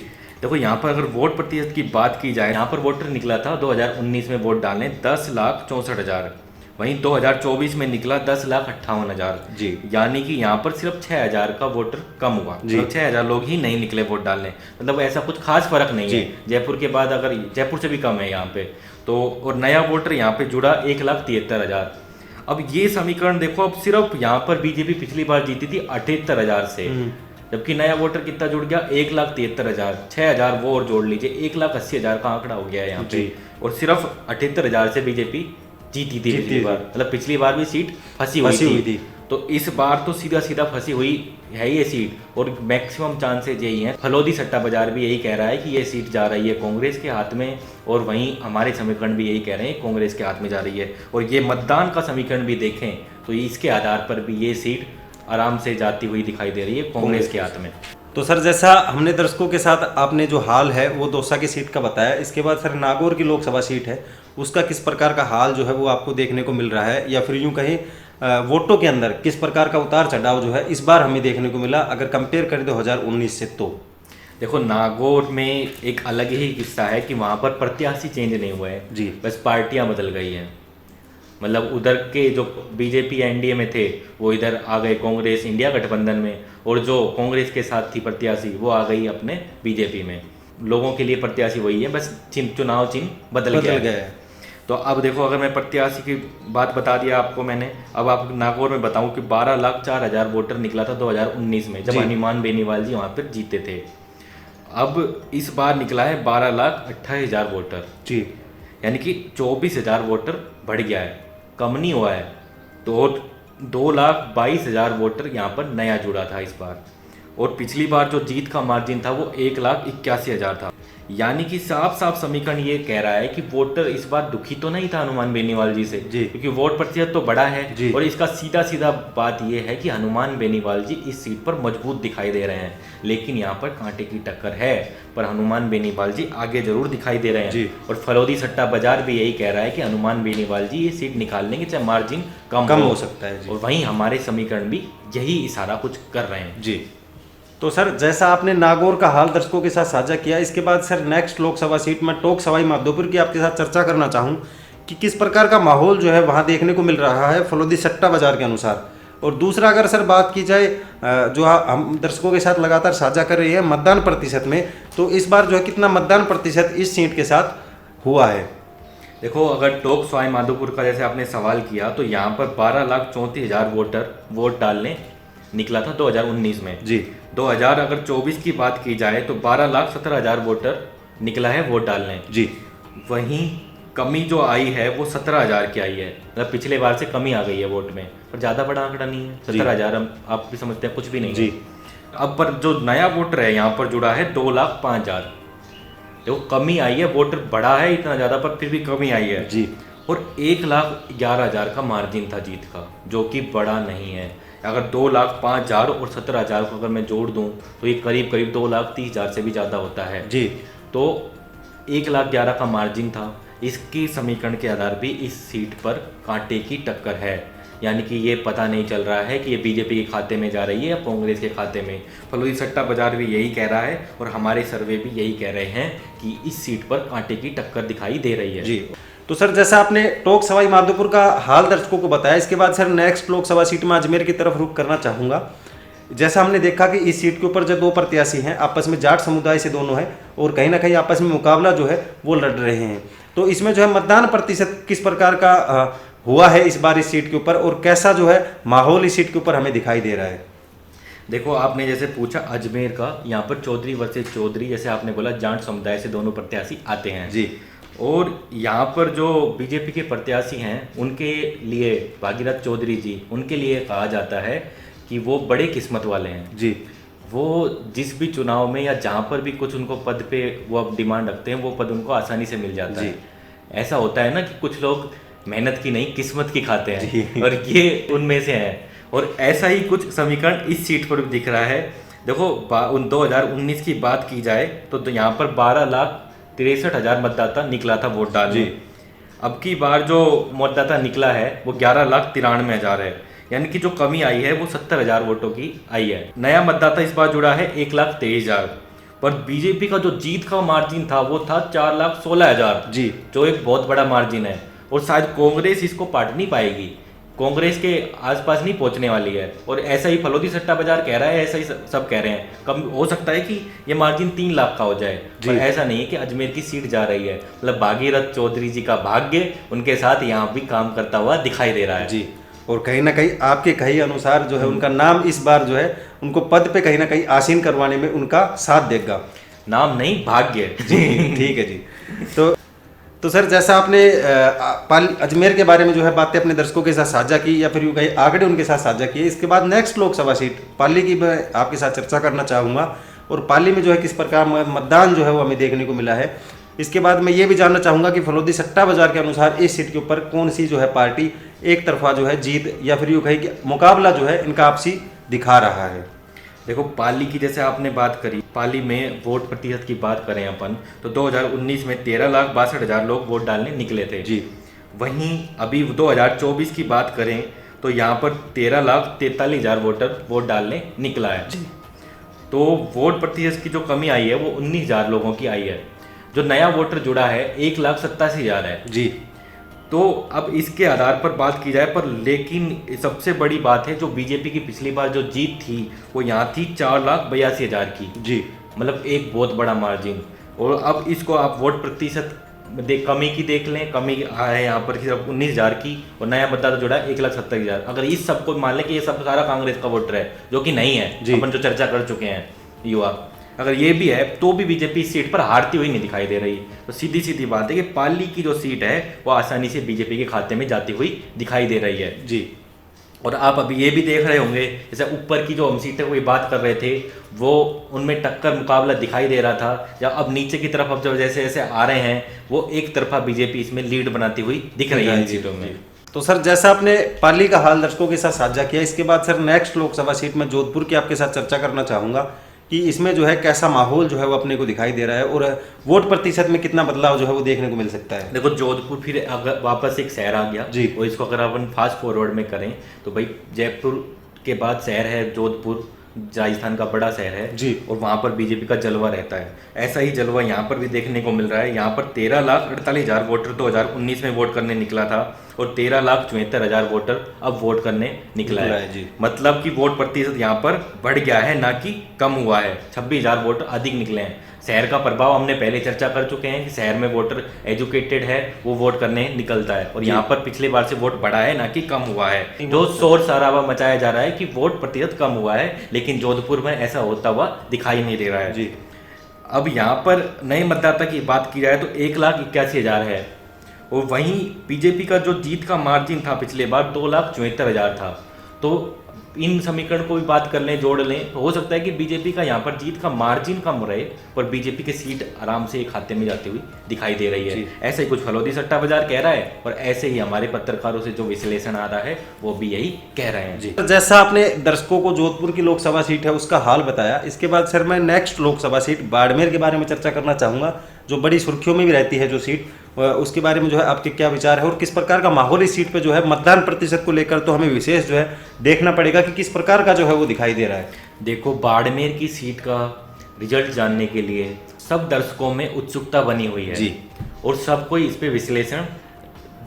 देखो, यहाँ पर अगर वोट प्रतिशत की बात की जाए, यहाँ पर वोटर निकला था 2019 में वोट डालने 10,64,000, वहीं 2024 में निकला 10,58,000 जी। यानी कि यहाँ पर सिर्फ 6,000 का वोटर कम हुआ, मतलब 6,000 लोग ही नहीं निकले वोट डालने, मतलब ऐसा कुछ खास फर्क नहीं है। जयपुर के बाद अगर जयपुर से भी कम है यहाँ पे तो, और नया वोटर यहाँ पे जुड़ा 1,73,000। अब ये समीकरण देखो, अब सिर्फ यहाँ पर बीजेपी पिछली बार जीती थी 78,000 से, जबकि नया वोटर कितना जुड़ गया 1,73,000, 6,000 वो और जोड़ लीजिए 1,80,000 का आंकड़ा हो गया है यहाँ पे, और सिर्फ 78,000 से बीजेपी जीती थी पिछली बार, मतलब पिछली बार भी सीट फंसी हुई थी। तो इस बार तो सीधा सीधा फंसी हुई है ये सीट, और मैक्सिमम चांसेज यही हैं। फलोदी सट्टा बाजार भी यही कह रहा है कि ये सीट जा रही है कांग्रेस के हाथ में, और वहीं हमारे समीकरण भी यही कह रहे हैं कांग्रेस के हाथ में जा रही है। और ये मतदान का समीकरण भी देखें तो इसके आधार पर भी ये सीट आराम से जाती हुई दिखाई दे रही है कांग्रेस के हाथ में। तो सर जैसा हमने दर्शकों के साथ आपने जो हाल है वो दौसा की सीट का बताया, इसके बाद सर नागौर की लोकसभा सीट है, उसका किस प्रकार का हाल जो है वो आपको देखने को मिल रहा है, या फिर यूं कहें वोटों के अंदर किस प्रकार का उतार चढ़ाव जो है इस बार हमें देखने को मिला अगर कंपेयर करें 2019 से? तो देखो, नागौर में एक अलग ही किस्सा है कि वहाँ पर प्रत्याशी चेंज नहीं हुए हैं जी, बस पार्टियां बदल गई हैं। मतलब उधर के जो बीजेपी एनडीए में थे वो इधर आ गए कांग्रेस इंडिया गठबंधन में, और जो कांग्रेस के साथ थी प्रत्याशी वो आ गई अपने बीजेपी में। लोगों के लिए प्रत्याशी वही है, बस चुनाव चिन्ह बदल गया है। तो अब देखो, अगर मैं प्रत्याशी की बात बता दिया आपको मैंने, अब आप नागौर में बताऊं कि 12,04,000 वोटर निकला था 2019 में, जब हनुमान बेनीवाल जी वहाँ पर जीते थे। अब इस बार निकला है 12,28,000 वोटर जी, यानी कि 24,000 वोटर बढ़ गया है, कम नहीं हुआ है। तो 2,22,000 वोटर यहाँ पर नया जुड़ा था इस बार, और पिछली बार जो जीत का मार्जिन था वो 1,81,000 था। यानी कि साफ साफ समीकरण ये कह रहा है कि वोटर इस बार दुखी तो नहीं था हनुमान बेनीवाल जी से, क्योंकि वोट प्रतिशत तो बड़ा है, और इसका सीधा सीधा बात ये है कि हनुमान बेनीवाल जी इस सीट पर मजबूत दिखाई दे रहे हैं। लेकिन यहाँ पर कांटे की टक्कर है, पर हनुमान बेनीवाल जी आगे जरूर दिखाई दे रहे हैं, और फलोदी सट्टा बाजार भी यही कह रहा है कि हनुमान बेनीवाल जी ये सीट निकाल लेंगे, चाहे मार्जिन कम हो सकता है। और वहीं हमारे समीकरण भी यही इशारा कुछ कर रहे हैं जी। तो सर जैसा आपने नागौर का हाल दर्शकों के साथ साझा किया, इसके बाद सर नेक्स्ट लोकसभा सीट में टोंक सवाई माधोपुर की आपके साथ चर्चा करना चाहूँ कि किस प्रकार का माहौल जो है वहाँ देखने को मिल रहा है फलोदी सट्टा बाजार के अनुसार। और दूसरा अगर सर बात की जाए जो हम दर्शकों के साथ लगातार साझा कर रही है मतदान प्रतिशत में, तो इस बार जो है कितना मतदान प्रतिशत इस सीट के साथ हुआ है? देखो, अगर टोंक सवाई माधोपुर का जैसे आपने सवाल किया तो यहाँ पर 12,34,000 वोटर वोट डालने निकला था 2019 में जी। 2024 की बात की जाए तो 12,17,000 वोटर निकला है वोट डालने जी। वहीं कमी जो आई है वो 17,000 की आई है, मतलब पिछले बार से कमी आ गई है वोट में, पर ज़्यादा बड़ा आंकड़ा नहीं है 17,000, आप भी समझते हैं कुछ भी नहीं जी। है। अब पर जो नया वोटर है यहाँ पर जुड़ा है 2,05,000, देखो कमी आई है, वोटर बढ़ा है इतना ज़्यादा पर फिर भी कमी आई है जी। और 1,11,000 का मार्जिन था जीत का, जो कि बड़ा नहीं है। अगर 2,05,000 और 17,000 को अगर मैं जोड़ दूं तो ये करीब करीब 2,30,000 से भी ज़्यादा होता है जी। तो 1,11,000 का मार्जिन था। इसकी समीकरण के आधार भी इस सीट पर कांटे की टक्कर है, यानी कि ये पता नहीं चल रहा है कि ये बीजेपी के खाते में जा रही है या कांग्रेस के खाते में। फलोदी सट्टा बाजार भी यही कह रहा है और हमारे सर्वे भी यही कह रहे हैं कि इस सीट पर कांटे की टक्कर दिखाई दे रही है। जी। तो सर जैसा आपने टोंक सवाई माधोपुर का हाल दर्शकों को बताया, इसके बाद सर नेक्स्ट लोकसभा सीट में अजमेर की तरफ रुख करना चाहूँगा। जैसा हमने देखा कि इस सीट के ऊपर जो दो प्रत्याशी हैं आपस में जाट समुदाय से दोनों हैं और कहीं ना कहीं आपस में मुकाबला जो है वो लड़ रहे हैं, तो इसमें जो है मतदान प्रतिशत किस प्रकार का हुआ है इस बार इस सीट के ऊपर और कैसा जो है माहौल इस सीट के ऊपर हमें दिखाई दे रहा है? देखो, आपने जैसे पूछा अजमेर का, यहाँ पर चौधरी वर्सेस चौधरी, जैसे आपने बोला जाट समुदाय से दोनों प्रत्याशी आते हैं जी। और यहाँ पर जो बीजेपी के प्रत्याशी हैं उनके लिए भागीरथ चौधरी जी, उनके लिए कहा जाता है कि कि वो बड़े किस्मत वाले हैं जी। वो जिस भी चुनाव में या जहाँ पर भी कुछ उनको पद पे वो अब डिमांड रखते हैं वो पद उनको आसानी से मिल जाता है। ऐसा होता है ना कि कुछ लोग मेहनत की नहीं किस्मत की खाते हैं और ये उनमें से हैं। और ऐसा ही कुछ समीकरण इस सीट पर भी दिख रहा है। देखो 2019 की बात की जाए तो यहाँ पर 12,63,000 मतदाता निकला था वोट डालने। अब की बार जो मतदाता निकला है वो 11,93,000 है, यानी कि जो कमी आई है वो 70,000 वोटों की आई है। नया मतदाता इस बार जुड़ा है 1,23,000, पर बीजेपी का जो जीत का मार्जिन था वो था 4,16,000 जी, जो एक बहुत बड़ा मार्जिन है। और शायद कांग्रेस इसको पाट नहीं पाएगी, कांग्रेस के आसपास नहीं पहुंचने वाली है। और ऐसा ही फलोदी सट्टा बाजार कह रहा है, ऐसा ही सब कह रहे हैं। कम हो सकता है कि ये मार्जिन 3 लाख का हो जाए, पर ऐसा नहीं है कि अजमेर की सीट जा रही है। मतलब भागीरथ चौधरी जी का भाग्य उनके साथ यहाँ भी काम करता हुआ दिखाई दे रहा है जी। और कहीं ना कहीं आपके कही अनुसार जो है उनका नाम इस बार जो है उनको पद पे कहीं ना कहीं आसीन करवाने में उनका साथ देगा। नाम नहीं, भाग्य। जी ठीक है जी। तो सर जैसा आपने अजमेर के बारे में जो है बातें अपने दर्शकों के साथ साझा की या फिर यूँ कहीं आंकड़े उनके साथ साझा किए, इसके बाद नेक्स्ट लोकसभा सीट पाली की मैं आपके साथ चर्चा करना चाहूँगा। और पाली में जो है किस प्रकार मतदान जो है वो हमें देखने को मिला है। इसके बाद मैं ये भी जानना चाहूँगा कि फलोदी सट्टा बाजार के अनुसार इस सीट के ऊपर कौन सी जो है पार्टी एक तरफा जो है जीत या फिर यूँ कहीं कि मुकाबला जो है इनका आपसी दिखा रहा है। देखो पाली की जैसे आपने बात करी, पाली में वोट प्रतिशत की बात करें अपन तो 2019 में 13,62,000 लोग वोट डालने निकले थे जी। वहीं अभी 2024 की बात करें तो यहाँ पर 13,43,000 वोटर वोट डालने निकला है जी। तो वोट प्रतिशत की जो कमी आई है वो 19,000 लोगों की आई है। जो नया वोटर जुड़ा है 1,87,000 है जी। तो अब इसके आधार पर बात की जाए, पर लेकिन सबसे बड़ी बात है जो बीजेपी की पिछली बार जो जीत थी वो यहाँ थी 4,82,000 की जी। मतलब एक बहुत बड़ा मार्जिन। और अब इसको आप वोट प्रतिशत कमी की देख लें, कमी है यहाँ पर सिर्फ 19,000 की और नया मतदाता जुड़ा है 1,70,000। अगर इस सबको मान लें कि ये सब सारा कांग्रेस का वोटर है जो कि नहीं है, अपन जो चर्चा कर चुके हैं युवा, अगर ये भी है तो भी बीजेपी इस सीट पर हारती हुई नहीं दिखाई दे रही। तो सीधी सीधी बात है कि पाली की जो सीट है वो आसानी से बीजेपी के खाते में जाती हुई दिखाई दे रही है जी। और आप अभी ये भी देख रहे होंगे जैसे ऊपर की जो हम सीटें वो बात कर रहे थे वो उनमें टक्कर मुकाबला दिखाई दे रहा था, या अब नीचे की तरफ अब जब जैसे जैसे आ रहे हैं वो एक तरफा बीजेपी इसमें लीड बनाती हुई दिख रही है इन सीटों में। तो सर जैसा आपने पाली का हाल दर्शकों के साथ साझा किया, इसके बाद सर नेक्स्ट लोकसभा सीट में जोधपुर की आपके साथ चर्चा करना चाहूँगा कि इसमें जो है कैसा माहौल जो है वो अपने को दिखाई दे रहा है और वोट प्रतिशत में कितना बदलाव जो है वो देखने को मिल सकता है। देखो जोधपुर फिर अगर वापस एक शहर आ गया जी, और इसको अगर अपन फास्ट फॉरवर्ड में करें तो भाई जयपुर के बाद शहर है जोधपुर, राजस्थान का बड़ा शहर है जी, और वहाँ पर बीजेपी का जलवा रहता है। ऐसा ही जलवा यहाँ पर भी देखने को मिल रहा है। यहाँ पर 13,48,000 वोटर 2019 में वोट करने निकला था और 13,74,000 वोटर अब वोट करने निकला है जी। मतलब कि वोट प्रतिशत यहाँ पर बढ़ गया है ना कि कम हुआ है। 26,000 वोटर अधिक निकले हैं। शहर का प्रभाव हमने पहले चर्चा कर चुके हैं कि शहर में वोटर एजुकेटेड है वो वोट करने निकलता है और यहाँ पर पिछले बार से वोट बढ़ा है ना कि कम हुआ है। जो शोर शराबा मचाया जा रहा है कि वोट प्रतिशत कम हुआ है, लेकिन जोधपुर में ऐसा होता हुआ दिखाई नहीं दे रहा है जी। अब यहाँ पर नए मतदाता की बात की जाए तो 1,81,000 है और वहीं बीजेपी का जो जीत का मार्जिन था पिछले बार 2,74,000 था। तो इन समीकरण को भी बात कर लें, जोड़ लें तो हो सकता है कि बीजेपी का यहाँ पर जीत का मार्जिन कम रहे पर बीजेपी की सीट आराम से एक खाते में जाती हुई दिखाई दे रही है। ऐसे ही कुछ फलोदी सट्टा बाजार कह रहा है और ऐसे ही हमारे पत्रकारों से जो विश्लेषण आ रहा है वो भी यही कह रहे हैं जी। जैसा आपने दर्शकों को जोधपुर की लोकसभा सीट है उसका हाल बताया, इसके बाद सर मैं नेक्स्ट लोकसभा सीट बाड़मेर के बारे में चर्चा करना चाहूँगा जो बड़ी सुर्खियों में भी रहती है जो सीट, उसके बारे में जो है आपके क्या विचार है और किस प्रकार का माहौल इस सीट पे जो है मतदान प्रतिशत को लेकर तो हमें विशेष जो है देखना पड़ेगा कि किस प्रकार का जो है वो दिखाई दे रहा है। देखो बाड़मेर की सीट का रिजल्ट जानने के लिए सब दर्शकों में उत्सुकता बनी हुई है जी और सब कोई इस पे विश्लेषण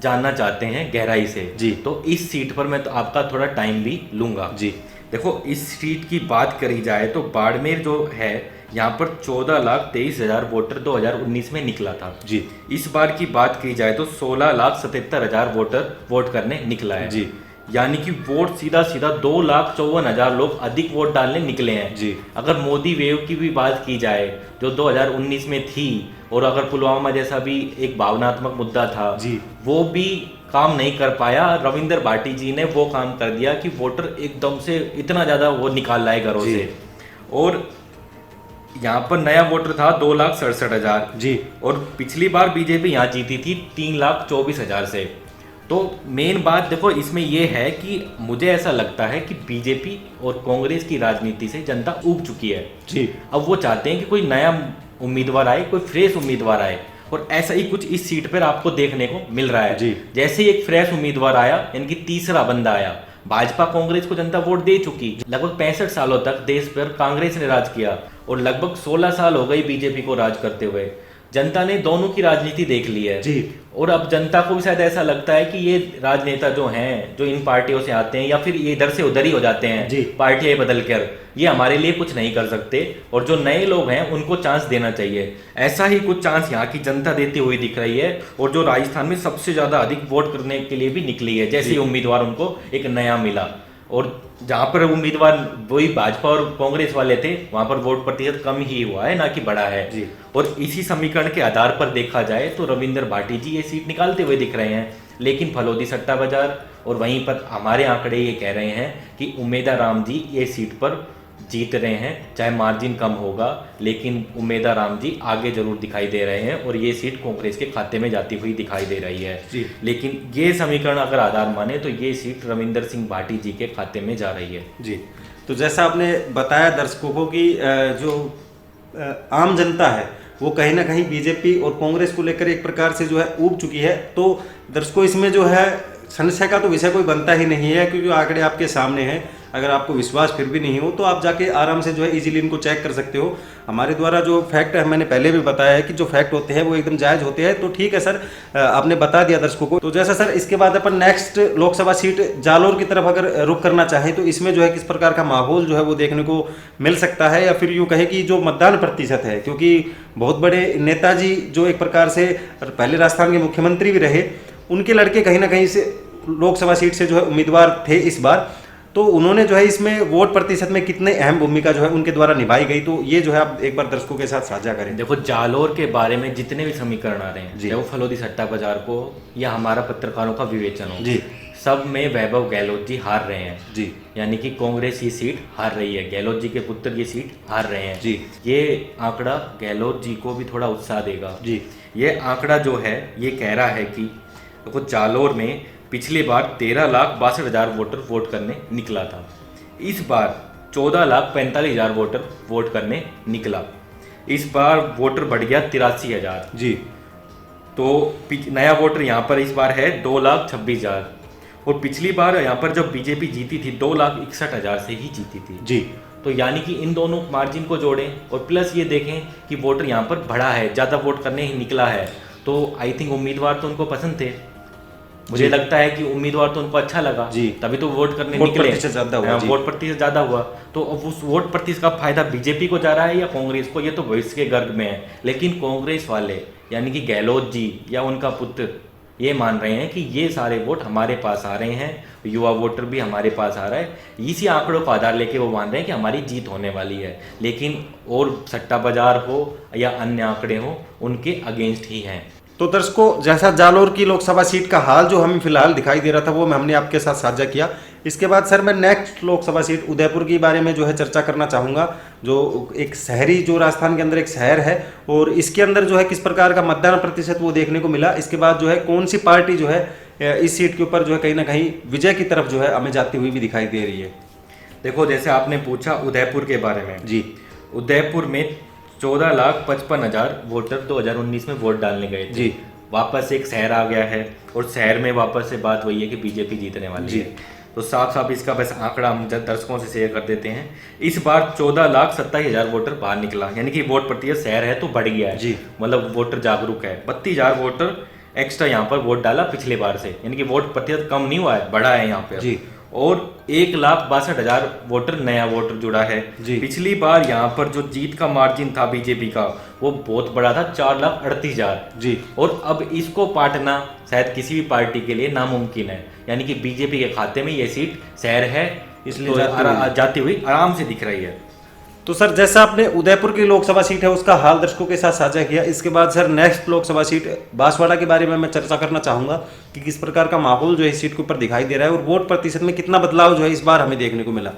जानना चाहते हैं गहराई से जी। तो इस सीट पर मैं तो आपका थोड़ा टाइम भी लूंगा जी। देखो इस सीट की बात करी जाए तो बाड़मेर जो है यहाँ पर 14,23,000 वोटर 2019 में निकला था जी। इस बार की बात की जाए तो 16,77,000 वोटर वोट करने निकला है जी। यानी कि वोट सीधा सीधा 2,54,000 लोग अधिक वोट डालने निकले हैं जी। अगर मोदी वेव की भी बात की जाए जो 2019 में थी और अगर पुलवामा जैसा भी एक भावनात्मक मुद्दा था जी, वो भी काम नहीं कर पाया, रविंदर भाटी जी ने वो काम कर दिया कि वोटर एकदम से इतना ज़्यादा वो निकाल लाए घरों से। और यहाँ पर नया वोटर था 2,67,000 जी, और पिछली बार बीजेपी यहाँ जीती थी 3,24,000 से। तो मेन बात देखो इसमें ये है कि मुझे ऐसा लगता है कि बीजेपी और कांग्रेस की राजनीति से जनता ऊब चुकी है जी। अब वो चाहते हैं कि कोई नया उम्मीदवार आए, कोई फ्रेश उम्मीदवार आए, और ऐसा ही कुछ इस सीट पर आपको देखने को मिल रहा है। जी। जैसे ही एक फ्रेश उम्मीदवार आया, यानी कि तीसरा बंदा आया, भाजपा कांग्रेस को जनता वोट दे चुकी। लगभग 65 सालों तक देश पर कांग्रेस ने राज किया और लगभग 16 साल हो गई बीजेपी को राज करते हुए। जनता ने दोनों की राजनीति देख ली है जी। और अब जनता को भी शायद ऐसा लगता है कि ये राजनेता जो हैं, जो इन पार्टियों से आते हैं या फिर ये इधर से उधर ही हो जाते हैं, पार्टियां बदल कर, ये हमारे लिए कुछ नहीं कर सकते, और जो नए लोग हैं उनको चांस देना चाहिए। ऐसा ही कुछ चांस यहाँ की जनता देती हुई दिख रही है। और जो राजस्थान में सबसे ज्यादा अधिक वोट करने के लिए भी निकली है, जैसे ही उम्मीदवार उनको एक नया मिला, और जहाँ पर उम्मीदवार वही भाजपा और कांग्रेस वाले थे, वहां पर वोट प्रतिशत कम ही हुआ है, ना कि बढ़ा है जी। और इसी समीकरण के आधार पर देखा जाए तो रविंदर भाटी जी ये सीट निकालते हुए दिख रहे हैं। लेकिन फलोदी सट्टा बाजार और वहीं पर हमारे आंकड़े ये कह रहे हैं कि उमेदा राम जी ये सीट पर जीत रहे हैं, चाहे मार्जिन कम होगा, लेकिन उमेदा राम जी आगे जरूर दिखाई दे रहे हैं और ये सीट कांग्रेस के खाते में जाती हुई दिखाई दे रही है जी। लेकिन ये समीकरण अगर आधार माने तो ये सीट रविंदर सिंह भाटी जी के खाते में जा रही है। जी, तो जैसा आपने बताया दर्शकों को कि जो आम जनता है वो कहीं ना कहीं बीजेपी और कांग्रेस को लेकर एक प्रकार से जो है ऊब चुकी है। तो दर्शकों इसमें जो है संशय का तो विषय कोई बनता ही नहीं है, क्योंकि आंकड़े आपके सामने हैं। अगर आपको विश्वास फिर भी नहीं हो तो आप जाके आराम से जो है इजीली इनको चेक कर सकते हो। हमारे द्वारा जो फैक्ट है, मैंने पहले भी बताया है कि जो फैक्ट होते हैं वो एकदम जायज़ होते हैं। तो ठीक है सर, आपने बता दिया दर्शकों को। तो जैसा सर इसके बाद अपन नेक्स्ट लोकसभा सीट जालोर की तरफ अगर रुख करना चाहें तो इसमें जो है किस प्रकार का माहौल जो है वो देखने को मिल सकता है, या फिर यूँ कहे कि जो मतदान प्रतिशत है, क्योंकि बहुत बड़े नेताजी जो एक प्रकार से पहले राजस्थान के मुख्यमंत्री भी रहे, उनके लड़के कहीं ना कहीं से लोकसभा सीट से जो है उम्मीदवार थे इस बार, तो उन्होंने जो है इसमें वोट प्रतिशत में कितने अहम भूमिका जो है उनके द्वारा निभाई गई, तो ये जो है आप एक बार दर्शकों के साथ साझा करें। देखो जालोर के बारे में जितने भी समीकरण आ रहे हैं, चाहे वो फलोदी सट्टा बाजार को या हमारा पत्रकारों का विवेचन हो जी, सब में वैभव गहलोत जी हार रहे हैं जी, यानी कि कांग्रेस ये सीट हार रही है, गहलोत जी के पुत्र ये सीट हार रहे हैं जी। ये आंकड़ा गहलोत जी को भी थोड़ा उत्साह देगा जी। ये आंकड़ा जो है ये कह रहा है कि देखो जालोर में पिछली बार 13,62,000 वोटर वोट करने निकला था, इस बार 14,45,000 वोटर वोट करने निकला। इस बार वोटर बढ़ गया 83,000 जी। तो नया वोटर यहाँ पर इस बार है 2,26,000 और पिछली बार यहाँ पर जब बीजेपी जीती थी 2,61,000 से ही जीती थी जी। तो यानी कि इन दोनों मार्जिन को जोड़ें और प्लस ये देखें कि वोटर यहाँ पर बढ़ा है, ज़्यादा वोट करने ही निकला है, तो आई थिंक उम्मीदवार तो उनको पसंद थे। मुझे लगता है कि उम्मीदवार तो उनको अच्छा लगा जी, तभी तो वोट करने निकले। वोट प्रतिशत ज्यादा हुआ, तो अब उस वोट प्रतिशत का फायदा बीजेपी को जा रहा है या कांग्रेस को, ये तो भविष्य के गर्भ में है। लेकिन कांग्रेस वाले यानी कि गहलोत जी या उनका पुत्र ये मान रहे हैं कि ये सारे वोट हमारे पास आ रहे हैं, युवा वोटर भी हमारे पास आ रहा है, इसी आंकड़ों का आधार लेके वो मान रहे हैं कि हमारी जीत होने वाली है। लेकिन और सट्टा बाजार हो या अन्य आंकड़े हो उनके अगेंस्ट ही हैं। तो दर्शकों जैसा जालोर की लोकसभा सीट का हाल जो हमें फिलहाल दिखाई दे रहा था वो हमने आपके साथ साझा किया। इसके बाद सर मैं नेक्स्ट लोकसभा सीट उदयपुर के बारे में जो है चर्चा करना चाहूँगा, जो एक शहरी जो राजस्थान के अंदर एक शहर है और इसके अंदर जो है किस प्रकार का मतदान प्रतिशत वो देखने को मिला। इसके बाद जो है कौन सी पार्टी जो है इस सीट के ऊपर जो है कहीं ना कहीं विजय की तरफ जो है हमें जाती हुई भी दिखाई दे रही है। देखो जैसे आपने पूछा उदयपुर के बारे में जी, उदयपुर में 14,55,000 वोटर 2019 में वोट डालने गए थे जी। वापस एक शहर आ गया है और शहर में वापस से बात वही है कि बीजेपी जीतने वाली है। तो साफ साफ इसका बस आंकड़ा हम दर्शकों से शेयर कर देते हैं। इस बार 14,27,000 वोटर बाहर निकला, यानी कि वोट प्रतिशत शहर है तो बढ़ गया है जी, मतलब वोटर जागरूक है। 32,000 वोटर एक्स्ट्रा यहाँ पर वोट डाला पिछले बार से, यानी कि वोट प्रतिशत कम नहीं हुआ है, बढ़ा है यहाँ पे जी। और 1,62,000 वोटर नया वोटर जुड़ा है जी। पिछली बार यहाँ पर जो जीत का मार्जिन था बीजेपी का वो बहुत बड़ा था, 4,38,000 जी। और अब इसको पाटना शायद किसी भी पार्टी के लिए नामुमकिन है, यानी कि बीजेपी के खाते में ये सीट शहर है, इसलिए तो जाती हुई आराम से दिख रही है। तो सर जैसा आपने उदयपुर की लोकसभा सीट है उसका हाल दर्शकों के साथ साझा किया, इसके बाद sir next Lok Sabha seat Banswara के बारे में मैं चर्चा करना चाहूंगा कि किस प्रकार का माहौल जो है इस सीट के ऊपर दिखाई दे रहा है और वोट प्रतिशत में कितना बदलाव जो है इस बार हमें देखने को मिला।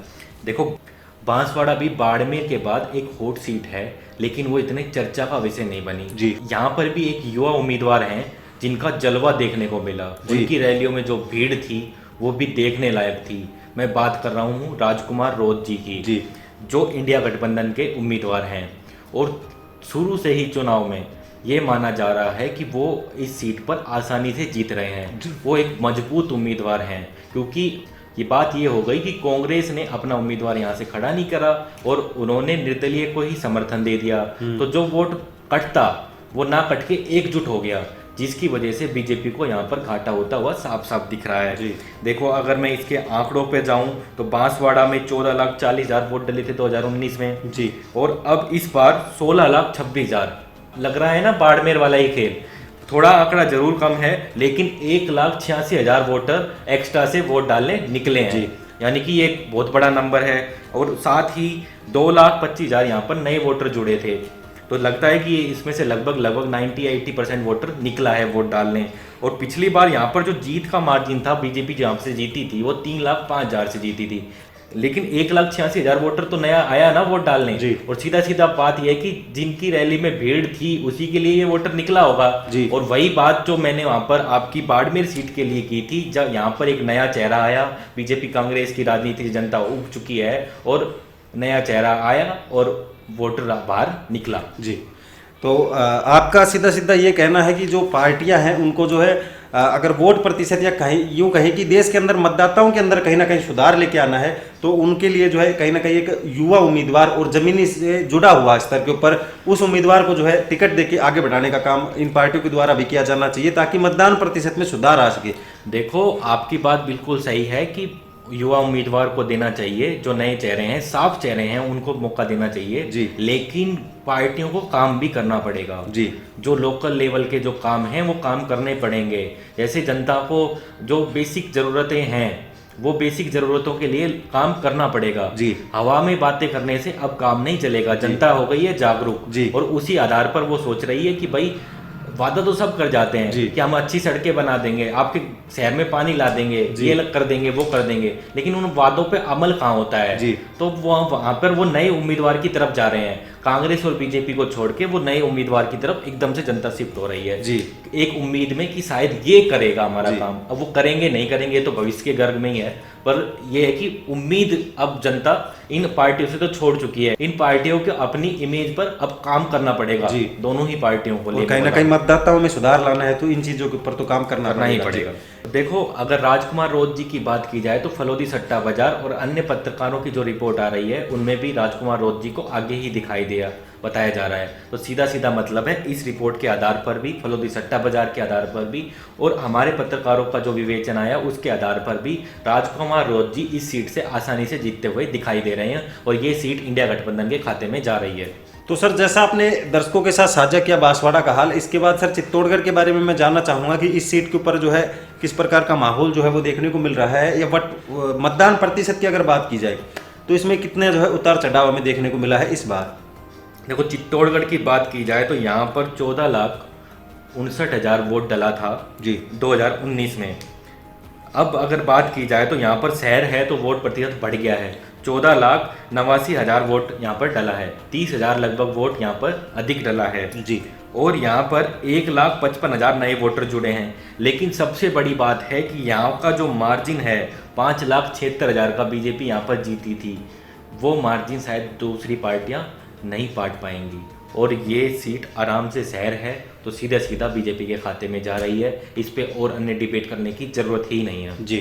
देखो, बांसवाड़ा भी बाड़मेर के बाद एक हॉट सीट है, लेकिन वो इतने चर्चा का विषय नहीं बनी जी। यहाँ पर भी एक युवा उम्मीदवार हैं जिनका जलवा देखने को मिला, उनकी रैलियों में जो भीड़ थी वो भी देखने लायक थी। मैं बात कर रहा हूँ राजकुमार रोध जी की जी, जो इंडिया गठबंधन के उम्मीदवार हैं और शुरू से ही चुनाव में ये माना जा रहा है कि वो इस सीट पर आसानी से जीत रहे हैं। वो एक मजबूत उम्मीदवार हैं, क्योंकि ये बात ये हो गई कि कांग्रेस ने अपना उम्मीदवार यहाँ से खड़ा नहीं करा और उन्होंने निर्दलीय को ही समर्थन दे दिया, तो जो वोट कटता वो ना कट के एकजुट हो गया, जिसकी वजह से बीजेपी को यहाँ पर घाटा होता हुआ साफ साफ दिख रहा है। जी। देखो, अगर मैं इसके आंकड़ों पे जाऊं तो बांसवाड़ा में 14,40,000 वोट डले थे 2019 में जी, और अब इस बार 16,26,000। लग रहा है ना बाड़मेर वाला ही खेल। थोड़ा आंकड़ा जरूर कम है, लेकिन 1,86,000 वोटर एक्स्ट्रा से वोट डालने निकले हैं, यानी कि ये एक बहुत बड़ा नंबर है। और साथ ही 2,25,000 यहाँ पर नए वोटर जुड़े थे, तो लगता है कि इसमें से लगभग 90-80% वोटर निकला है वोट डालने। और पिछली बार यहाँ पर जो जीत का मार्जिन था, बीजेपी जहाँ से जीती थी वो 3,05,000 से जीती थी, लेकिन 1,86,000 वोटर तो नया आया ना वोट डालने जी। और सीधा सीधा बात यह है कि जिनकी रैली में भीड़ थी उसी के लिए ये वोटर निकला होगा जी। और वही बात जो मैंने वहां पर आपकी बाड़मेर सीट के लिए की थी, जब यहाँ पर एक नया चेहरा आया, बीजेपी कांग्रेस की राजनीति से जनता उब चुकी है और नया चेहरा आया और वोटर बाहर निकला। जी। तो आपका सीधा सीधा ये कहना है कि जो पार्टियां हैं उनको जो है अगर वोट प्रतिशत या कहीं यूं कहें कि देश के अंदर मतदाताओं के अंदर कहीं ना कहीं सुधार लेके आना है, तो उनके लिए जो है कहीं ना कहीं एक युवा उम्मीदवार और जमीनी से जुड़ा हुआ स्तर के ऊपर उस उम्मीदवार को जो है टिकट देके आगे बढ़ाने का काम इन पार्टियों के द्वारा भी किया जाना चाहिए ताकि मतदान प्रतिशत में सुधार आ सके। देखो, आपकी बात बिल्कुल सही है कि युवा उम्मीदवार को देना चाहिए, जो नए चेहरे हैं, साफ चेहरे हैं, उनको मौका देना चाहिए जी। लेकिन पार्टियों को काम भी करना पड़ेगा जी। जो लोकल लेवल के जो काम हैं वो काम करने पड़ेंगे। जैसे जनता को जो बेसिक ज़रूरतें हैं वो बेसिक ज़रूरतों के लिए काम करना पड़ेगा जी। हवा में बातें करने से अब काम नहीं चलेगा। जनता हो गई है जागरूक जी। और उसी आधार पर वो सोच रही है कि भाई वादा तो सब कर जाते हैं कि हम अच्छी सड़कें बना देंगे, आपके शहर में पानी ला देंगे, ये कर देंगे, वो कर देंगे, लेकिन उन वादों पे अमल कहाँ होता है जी। तो वहां पर वो नए उम्मीदवार की तरफ जा रहे हैं। कांग्रेस और बीजेपी को छोड़ के वो नए उम्मीदवार की तरफ एकदम से जनता शिफ्ट हो रही है जी। एक उम्मीद में कि शायद ये करेगा हमारा काम। अब वो करेंगे नहीं करेंगे तो भविष्य के गर्भ में ही है, पर ये है कि उम्मीद अब जनता इन पार्टियों से तो छोड़ चुकी है। इन पार्टियों के अपनी इमेज पर अब काम करना पड़ेगा जी। दोनों ही पार्टियों को लेकर। कहीं ना कहीं मतदाताओं में सुधार लाना है तो इन चीजों के ऊपर तो काम करना ही पड़ेगा। देखो, अगर राजकुमार रोध जी की बात की जाए तो फलोदी सट्टा बाजार और अन्य पत्रकारों की जो रिपोर्ट आ रही है उनमें भी राजकुमार रोध जी को आगे ही दिखाई दिया बताया जा रहा है। तो सीधा सीधा मतलब है इस रिपोर्ट के आधार पर भी, फलोदी सट्टा बाजार के आधार पर भी और हमारे पत्रकारों का जो विवेचन आया उसके आधार पर भी राजकुमार रोध जी इस सीट से आसानी से जीतते हुए दिखाई दे रहे हैं और ये सीट इंडिया गठबंधन के खाते में जा रही है। तो सर जैसा आपने दर्शकों के साथ साझा किया बांसवाड़ा का हाल, इसके बाद सर चित्तौड़गढ़ के बारे में मैं जानना चाहूँगा कि इस सीट के ऊपर जो है किस प्रकार का माहौल जो है वो देखने को मिल रहा है, या मतदान प्रतिशत की अगर बात की जाए तो इसमें कितने जो है उतार चढ़ाव हमें देखने को मिला है इस बार। देखो, चित्तौड़गढ़ की बात की जाए तो यहाँ पर 14,59,000 वोट डला था जी 2019 में। अब अगर बात की जाए तो यहाँ पर शहर है तो वोट प्रतिशत बढ़ गया है, 14,89,000 वोट यहाँ पर डला है, 30,000 लगभग वोट यहाँ पर अधिक डला है जी। और यहाँ पर 1,55,000 नए वोटर जुड़े हैं। लेकिन सबसे बड़ी बात है कि यहाँ का जो मार्जिन है 5,76,000 का बीजेपी यहाँ पर जीती थी, वो मार्जिन शायद दूसरी पार्टियाँ नहीं पाट पाएंगी और ये सीट आराम से शहर है तो सीधा सीधा बीजेपी के खाते में जा रही है। इस पे और अन्य डिबेट करने की जरूरत ही नहीं है जी।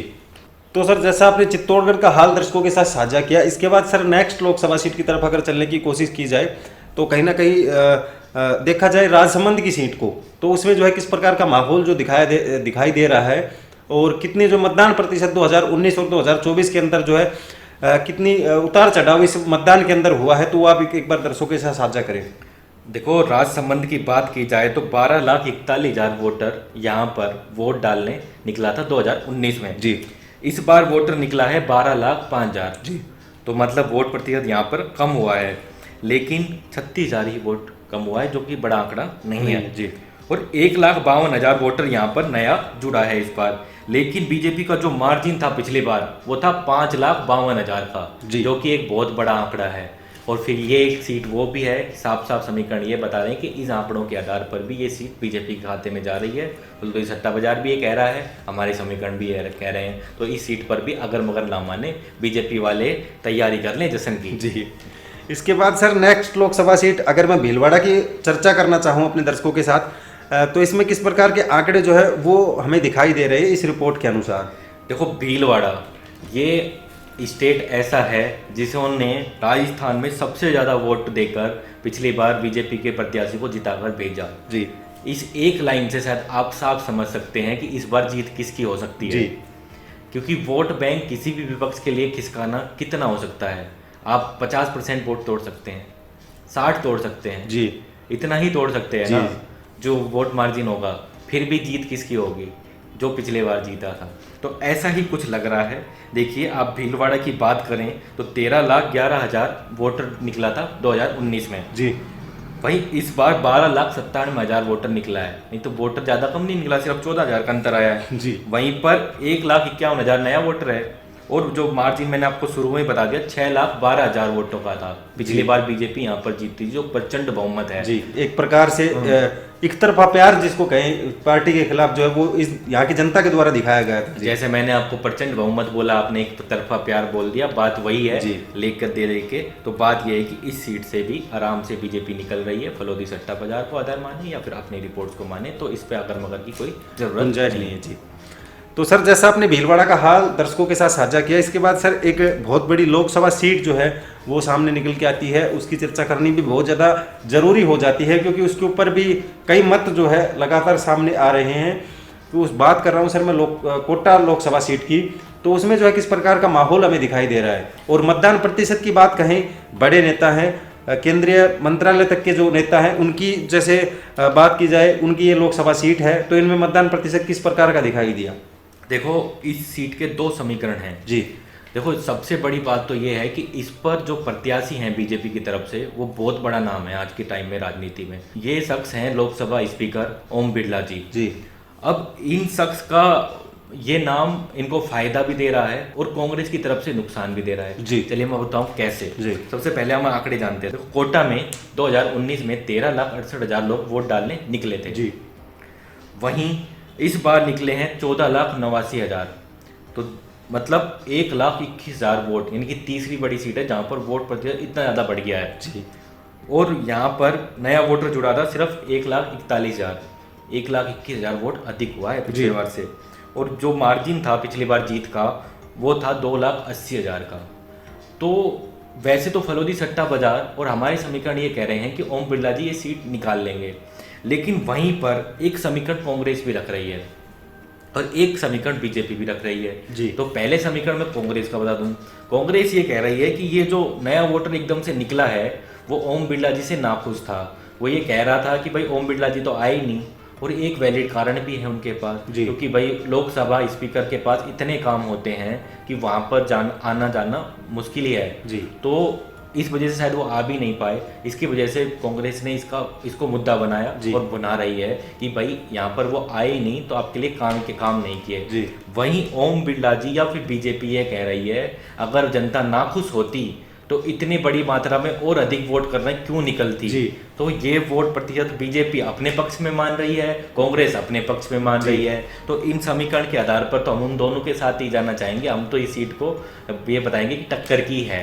तो सर जैसा आपने चित्तौड़गढ़ का हाल दर्शकों के साथ साझा किया, इसके बाद सर नेक्स्ट लोकसभा सीट की तरफ अगर चलने की कोशिश की जाए तो कहीं ना कहीं देखा जाए राजसमंद की सीट को, तो उसमें जो है किस प्रकार का माहौल जो दिखाई दे रहा है और कितने जो मतदान प्रतिशत 2019 और 2024 के अंदर जो है कितनी उतार चढ़ाव इस मतदान के अंदर हुआ है, तो वो आप एक बार दर्शकों के साथ साझा करें। देखो, राजसमंद की बात की जाए तो 12,41,000 वोटर यहाँ पर वोट डालने निकला था 2019 में जी। इस बार वोटर निकला है 12,05,000 जी। तो मतलब वोट प्रतिशत यहाँ पर कम हुआ है। लेकिन 36,000 ही वोट कम हुआ है, जो कि बड़ा आंकड़ा नहीं है जी। और 1,52,000 वोटर यहाँ पर नया जुड़ा है इस बार। लेकिन बीजेपी का जो मार्जिन था पिछली बार वो था 5,52,000 का, जी। जो कि एक बहुत बड़ा आंकड़ा है। और फिर ये एक सीट वो भी है, साफ साफ समीकरण ये बता रहे हैं कि इस आंकड़ों के आधार पर भी ये सीट बीजेपी के खाते में जा रही है। तो सट्टा बाजार भी ये कह रहा है, हमारे समीकरण भी ये कह रहे हैं। तो इस सीट पर भी अगर मगर ना माने बीजेपी वाले तैयारी कर लें जश्न की। जी। इसके बाद सर नेक्स्ट लोकसभा सीट, अगर मैं भीलवाड़ा की चर्चा करना चाहूँ अपने दर्शकों के साथ, तो इसमें किस प्रकार के आंकड़े जो है वो हमें दिखाई दे रहे हैं इस रिपोर्ट के अनुसार? देखो भीलवाड़ा ये स्टेट ऐसा है जिन्होंने राजस्थान में सबसे ज़्यादा वोट देकर पिछली बार बीजेपी के प्रत्याशी को जिताकर भेजा। जी। इस एक लाइन से शायद आप साफ समझ सकते हैं कि इस बार जीत किसकी हो सकती है। जी। क्योंकि वोट बैंक किसी भी विपक्ष के लिए खिसकाना कितना हो सकता है? आप 50% वोट तोड़ सकते हैं, 60 तोड़ सकते हैं जी। इतना ही तोड़ सकते हैं जी। ना जो वोट मार्जिन होगा। फिर भी जीत किसकी होगी? जो पिछले बार जीता था। तो ऐसा ही कुछ लग रहा है। देखिए आप भीलवाड़ा की बात करें तो 13,11,000 वोटर निकला था 2019 में। जी। वहीं इस बार 12,97,000 वोटर निकला है। नहीं तो वोटर ज़्यादा कम नहीं निकला, सिर्फ 14,000 का अंतर आया है। जी। वहीं पर 1,51,000 नया वोटर है। और जो मार्जिन मैंने आपको शुरू में ही बता दिया 6,12,000 वोटों का था। पिछली बार बीजेपी यहाँ पर जीती थी, जो प्रचंड बहुमत है। जी। एक प्रकार से एक तरफा प्यार जिसको कहें पार्टी के खिलाफ जो है वो इस यहाँ की जनता के द्वारा दिखाया गया था। जैसे मैंने आपको प्रचंड बहुमत बोला, आपने एक तरफा प्यार बोल दिया, बात वही है। लेकर दे के तो बात यह है कि इस सीट से भी आराम से बीजेपी निकल रही है। फलोदी सट्टा बाजार को आधार माने या फिर अपनी रिपोर्ट्स को माने, तो इस पे अगर मगर की कोई जरूरत नहीं है। जी। तो सर जैसा आपने भीलवाड़ा का हाल दर्शकों के साथ साझा किया, इसके बाद सर एक बहुत बड़ी लोकसभा सीट जो है वो सामने निकल के आती है, उसकी चर्चा करनी भी बहुत ज़्यादा ज़रूरी हो जाती है, क्योंकि उसके ऊपर भी कई मत जो है लगातार सामने आ रहे हैं। तो उस बात कर रहा हूँ सर मैं कोटा लोकसभा सीट की, तो उसमें जो है किस प्रकार का माहौल हमें दिखाई दे रहा है। और मतदान प्रतिशत की बात कहें, बड़े नेता हैं, केंद्रीय मंत्रालय तक के जो नेता हैं उनकी जैसे बात की जाए, उनकी ये लोकसभा सीट है, तो इनमें मतदान प्रतिशत किस प्रकार का दिखाई दिया? देखो इस सीट के 2 समीकरण हैं। जी। देखो सबसे बड़ी बात तो ये है कि इस पर जो प्रत्याशी हैं बीजेपी की तरफ से, वो बहुत बड़ा नाम है आज के टाइम में राजनीति में। ये शख्स हैं लोकसभा स्पीकर ओम बिरला जी। जी। अब इन शख्स का ये नाम इनको फायदा भी दे रहा है और कांग्रेस की तरफ से नुकसान भी दे रहा है। जी। चलिए मैं बताऊं कैसे। जी। सबसे पहले हम आंकड़े जानते हैं। देखो कोटा में 2019 में 13,68,000 लोग वोट डालने निकले थे। जी। वहीं इस बार निकले हैं 14,89,000। तो मतलब 1,21,000 वोट, यानी कि तीसरी बड़ी सीट है जहां पर वोट प्रतिशत इतना ज़्यादा बढ़ गया है। जी। और यहाँ पर नया वोटर जुड़ा था सिर्फ 1,41,000, 1,21,000 वोट अधिक हुआ है पिछली बार से। और जो मार्जिन था पिछली बार जीत का वो था 2,80,000 का। तो वैसे तो फलोदी सट्टा बाजार और हमारे समीकरण ये कह रहे हैं कि ओम बिरला जी ये सीट निकाल लेंगे, लेकिन वहीं पर एक समीकरण कांग्रेस भी रख रही है और एक समीकरण बीजेपी भी रख रही है। जी। तो पहले समीकरण में कांग्रेस का बता दूं, कांग्रेस ये कह रही है कि ये जो नया वोटर एकदम से निकला है वो ओम बिरला जी से नाखुश था। वो ये कह रहा था कि भाई ओम बिरला जी तो आए ही नहीं, और एक वैलिड कारण भी है उनके पास, क्योंकि भाई लोकसभा स्पीकर के पास इतने काम होते हैं कि वहाँ पर आना जाना मुश्किल ही है। जी। तो इस वजह से शायद वो आ भी नहीं पाए। इसकी वजह से कांग्रेस ने इसको मुद्दा बनाया और बना रही है कि भाई यहाँ पर वो आए ही नहीं तो आपके लिए काम नहीं किए। वहीं ओम बिरला जी या फिर बीजेपी ये कह रही है अगर जनता नाखुश होती तो इतनी बड़ी मात्रा में और अधिक वोट करने क्यों निकलती। तो ये वोट प्रतिशत बीजेपी अपने पक्ष में मान रही है, कांग्रेस अपने पक्ष में मान रही है। तो इन समीकरण के आधार पर तो हम उन दोनों के साथ ही जाना चाहेंगे। हम तो इस सीट को ये बताएंगे कि टक्कर की है।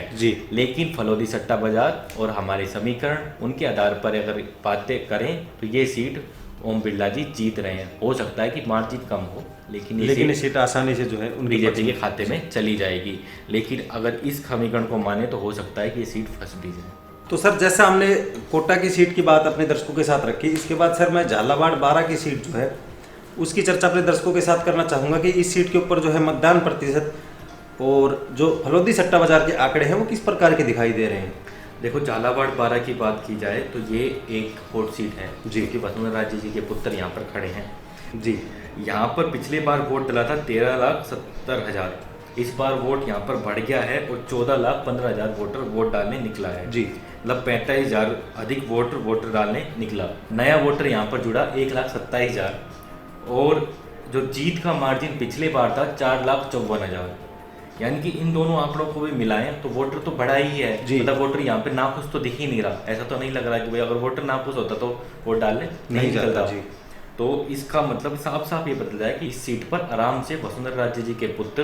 लेकिन फलोदी सट्टा बाजार और हमारे समीकरण उनके आधार पर अगर बातें करें तो ये सीट ओम बिरला जी जीत रहे हैं। हो सकता है कि मार्जिन कम हो, लेकिन ये सीट आसानी से जो है बीजेपी के खाते में चली जाएगी। लेकिन अगर इस समीकरण को माने तो हो सकता है कि ये सीट फंस भी जाए। तो सर जैसा हमने कोटा की सीट की बात अपने दर्शकों के साथ रखी, इसके बाद सर मैं झालावाड़ 12 की सीट जो है उसकी चर्चा अपने दर्शकों के साथ करना चाहूँगा कि इस सीट के ऊपर जो है मतदान प्रतिशत और जो फलोदी सट्टा बाजार के आंकड़े हैं वो किस प्रकार के दिखाई दे रहे हैं। देखो झालावाड़ 12 की बात की जाए तो ये एक कोर्ट सीट है जी कि वसुंधरा राजे जी के पुत्र यहाँ पर खड़े हैं। जी यहाँ पर पिछले बार वोट डला था 13,70,000 इस बार वोट यहाँ पर बढ़ गया है और 14,15,000 वोटर वोट डालने निकला है जी। मतलब 45,000 अधिक वोटर डालने निकला। नया वोटर यहाँ पर जुड़ा 1,27,000 और जो जीत का मार्जिन पिछले बार था 4,54,000, यानी कि इन दोनों आंकड़ों को भी मिलाएं तो वोटर तो बढ़ा ही है। मतलब वोटर यहाँ पे नाखुश तो दिख ही नहीं रहा, ऐसा तो नहीं लग रहा कि भाई अगर वोटर नाखुश होता तो वोट डालने नहीं निकलता। तो इसका मतलब साफ साफ ये बदल है कि इस सीट पर आराम से वसुंधरा राजे जी के पुत्र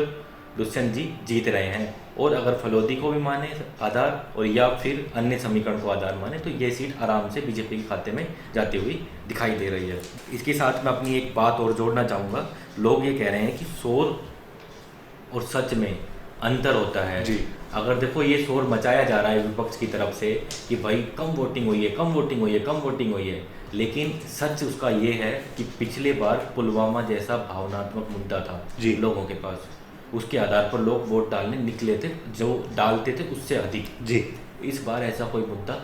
दुष्यंत जी जीत रहे हैं। और अगर फलोदी को भी माने आधार और या फिर अन्य समीकरण को आधार माने तो ये सीट आराम से बीजेपी के खाते में जाती हुई दिखाई दे रही है। इसके साथ मैं अपनी एक बात और जोड़ना चाहूँगा। लोग ये कह रहे हैं कि शोर और सच में अंतर होता है जी। अगर देखो ये शोर मचाया जा रहा है विपक्ष की तरफ से कि भाई कम वोटिंग हुई है, कम वोटिंग हुई है, कम वोटिंग हुई है, लेकिन सच उसका ये है कि पिछले बार पुलवामा जैसा भावनात्मक मुद्दा था जी लोगों के पास, उसके आधार पर लोग वोट डालने निकले थे, जो डालते थे उससे अधिक जी। इस बार ऐसा कोई मुद्दा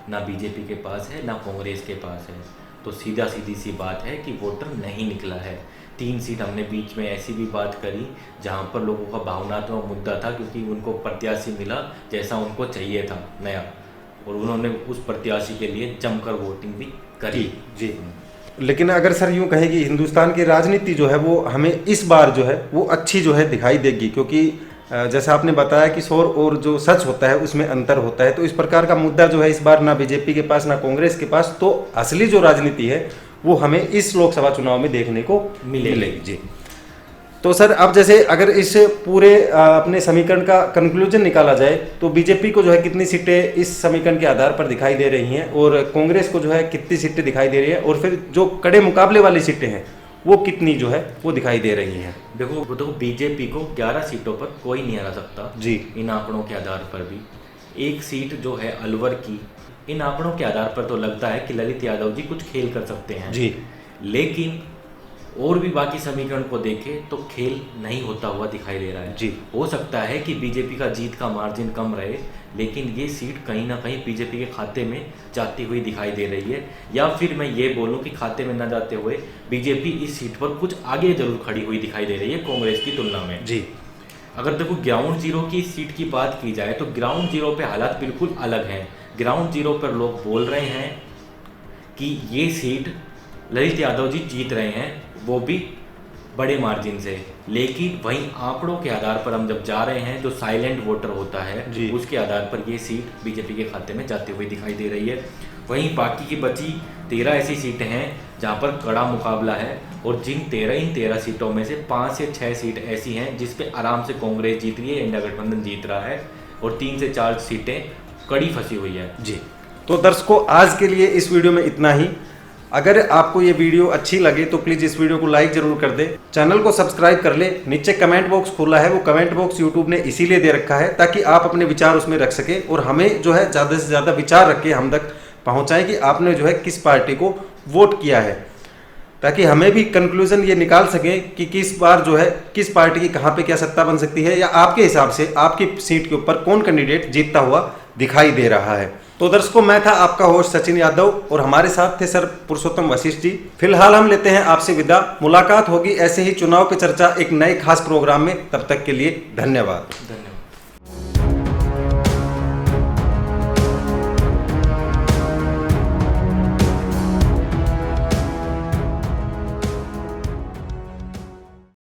ना बीजेपी के पास है ना कांग्रेस के पास है, तो सीधी सी बात है कि वोटर नहीं निकला है। 3 सीट हमने बीच में ऐसी भी बात करी जहां पर लोगों का भावनात्मक मुद्दा था क्योंकि उनको प्रत्याशी मिला जैसा उनको चाहिए था नया, और उन्होंने उस प्रत्याशी के लिए जमकर वोटिंग भी करी जी। लेकिन अगर सर यूँ कहें कि हिंदुस्तान की राजनीति जो है वो हमें इस बार जो है वो अच्छी जो है दिखाई देगी, क्योंकि जैसा आपने बताया कि शोर और जो सच होता है उसमें अंतर होता है, तो इस प्रकार का मुद्दा जो है इस बार ना बीजेपी के पास ना कांग्रेस के पास, तो असली जो राजनीति है वो हमें इस लोकसभा चुनाव में देखने को मिलेगी जी। तो सर अब जैसे अगर इस पूरे अपने समीकरण का कंक्लूजन निकाला जाए तो बीजेपी को जो है कितनी सीटें इस समीकरण के आधार पर दिखाई दे रही हैं और कांग्रेस को जो है कितनी सीटें दिखाई दे रही है, और फिर जो कड़े मुकाबले वाली सीटें हैं वो कितनी जो है वो दिखाई दे रही हैं? देखो बीजेपी को 11 सीटों पर कोई नहीं हरा सकता जी। इन आंकड़ों के आधार पर भी एक सीट जो है अलवर की, इन आंकड़ों के आधार पर तो लगता है कि ललित यादव जी कुछ खेल कर सकते हैं जी, लेकिन और भी बाकी समीकरण को देखें तो खेल नहीं होता हुआ दिखाई दे रहा है जी। हो सकता है कि बीजेपी का जीत का मार्जिन कम रहे, लेकिन ये सीट कहीं ना कहीं बीजेपी के खाते में जाती हुई दिखाई दे रही है, या फिर मैं ये बोलूं कि खाते में न जाते हुए बीजेपी इस सीट पर कुछ आगे जरूर खड़ी हुई दिखाई दे रही है कांग्रेस की तुलना में जी। अगर देखो ग्राउंड जीरो की सीट की बात की जाए तो ग्राउंड जीरो पे हालात बिल्कुल अलग हैं। ग्राउंड जीरो पर लोग बोल रहे हैं कि ये सीट ललित यादव जी जीत रहे हैं, वो भी बड़े मार्जिन से, लेकिन वहीं आंकड़ों के आधार पर हम जब जा रहे हैं, जो साइलेंट वोटर होता है उसके आधार पर ये सीट बीजेपी के खाते में जाती हुई दिखाई दे रही है। वहीं बाकी की बची 13 ऐसी सीटें हैं जहां पर कड़ा मुकाबला है, और जिन 13 सीटों में से 5 से 6 सीट ऐसी हैं जिस पे आराम से कांग्रेस जीत रही है, इंडिया गठबंधन जीत रहा है, और 3 से 4 सीटें कड़ी फंसी हुई है जी। तो दर्शकों आज के लिए इस वीडियो में इतना ही। अगर आपको ये वीडियो अच्छी लगे तो प्लीज़ इस वीडियो को लाइक जरूर कर दें, चैनल को सब्सक्राइब कर ले। नीचे कमेंट बॉक्स खुला है, वो कमेंट बॉक्स यूट्यूब ने इसीलिए दे रखा है ताकि आप अपने विचार उसमें रख सके और हमें जो है ज़्यादा से ज़्यादा विचार रख के हम तक पहुँचाएं कि आपने जो है किस पार्टी को वोट किया है, ताकि हमें भी कंक्लूजन ये निकाल सकें कि किस बार जो है किस पार्टी की कहाँ पे क्या सत्ता बन सकती है, या आपके हिसाब से आपकी सीट के ऊपर कौन कैंडिडेट जीतता हुआ दिखाई दे रहा है। तो दर्शकों मैं था आपका होस्ट सचिन यादव और हमारे साथ थे सर पुरुषोत्तम वशिष्ठ जी। फिलहाल हम लेते हैं आपसे विदा। मुलाकात होगी ऐसे ही चुनाव पे चर्चा एक नए खास प्रोग्राम में, तब तक के लिए धन्यवाद।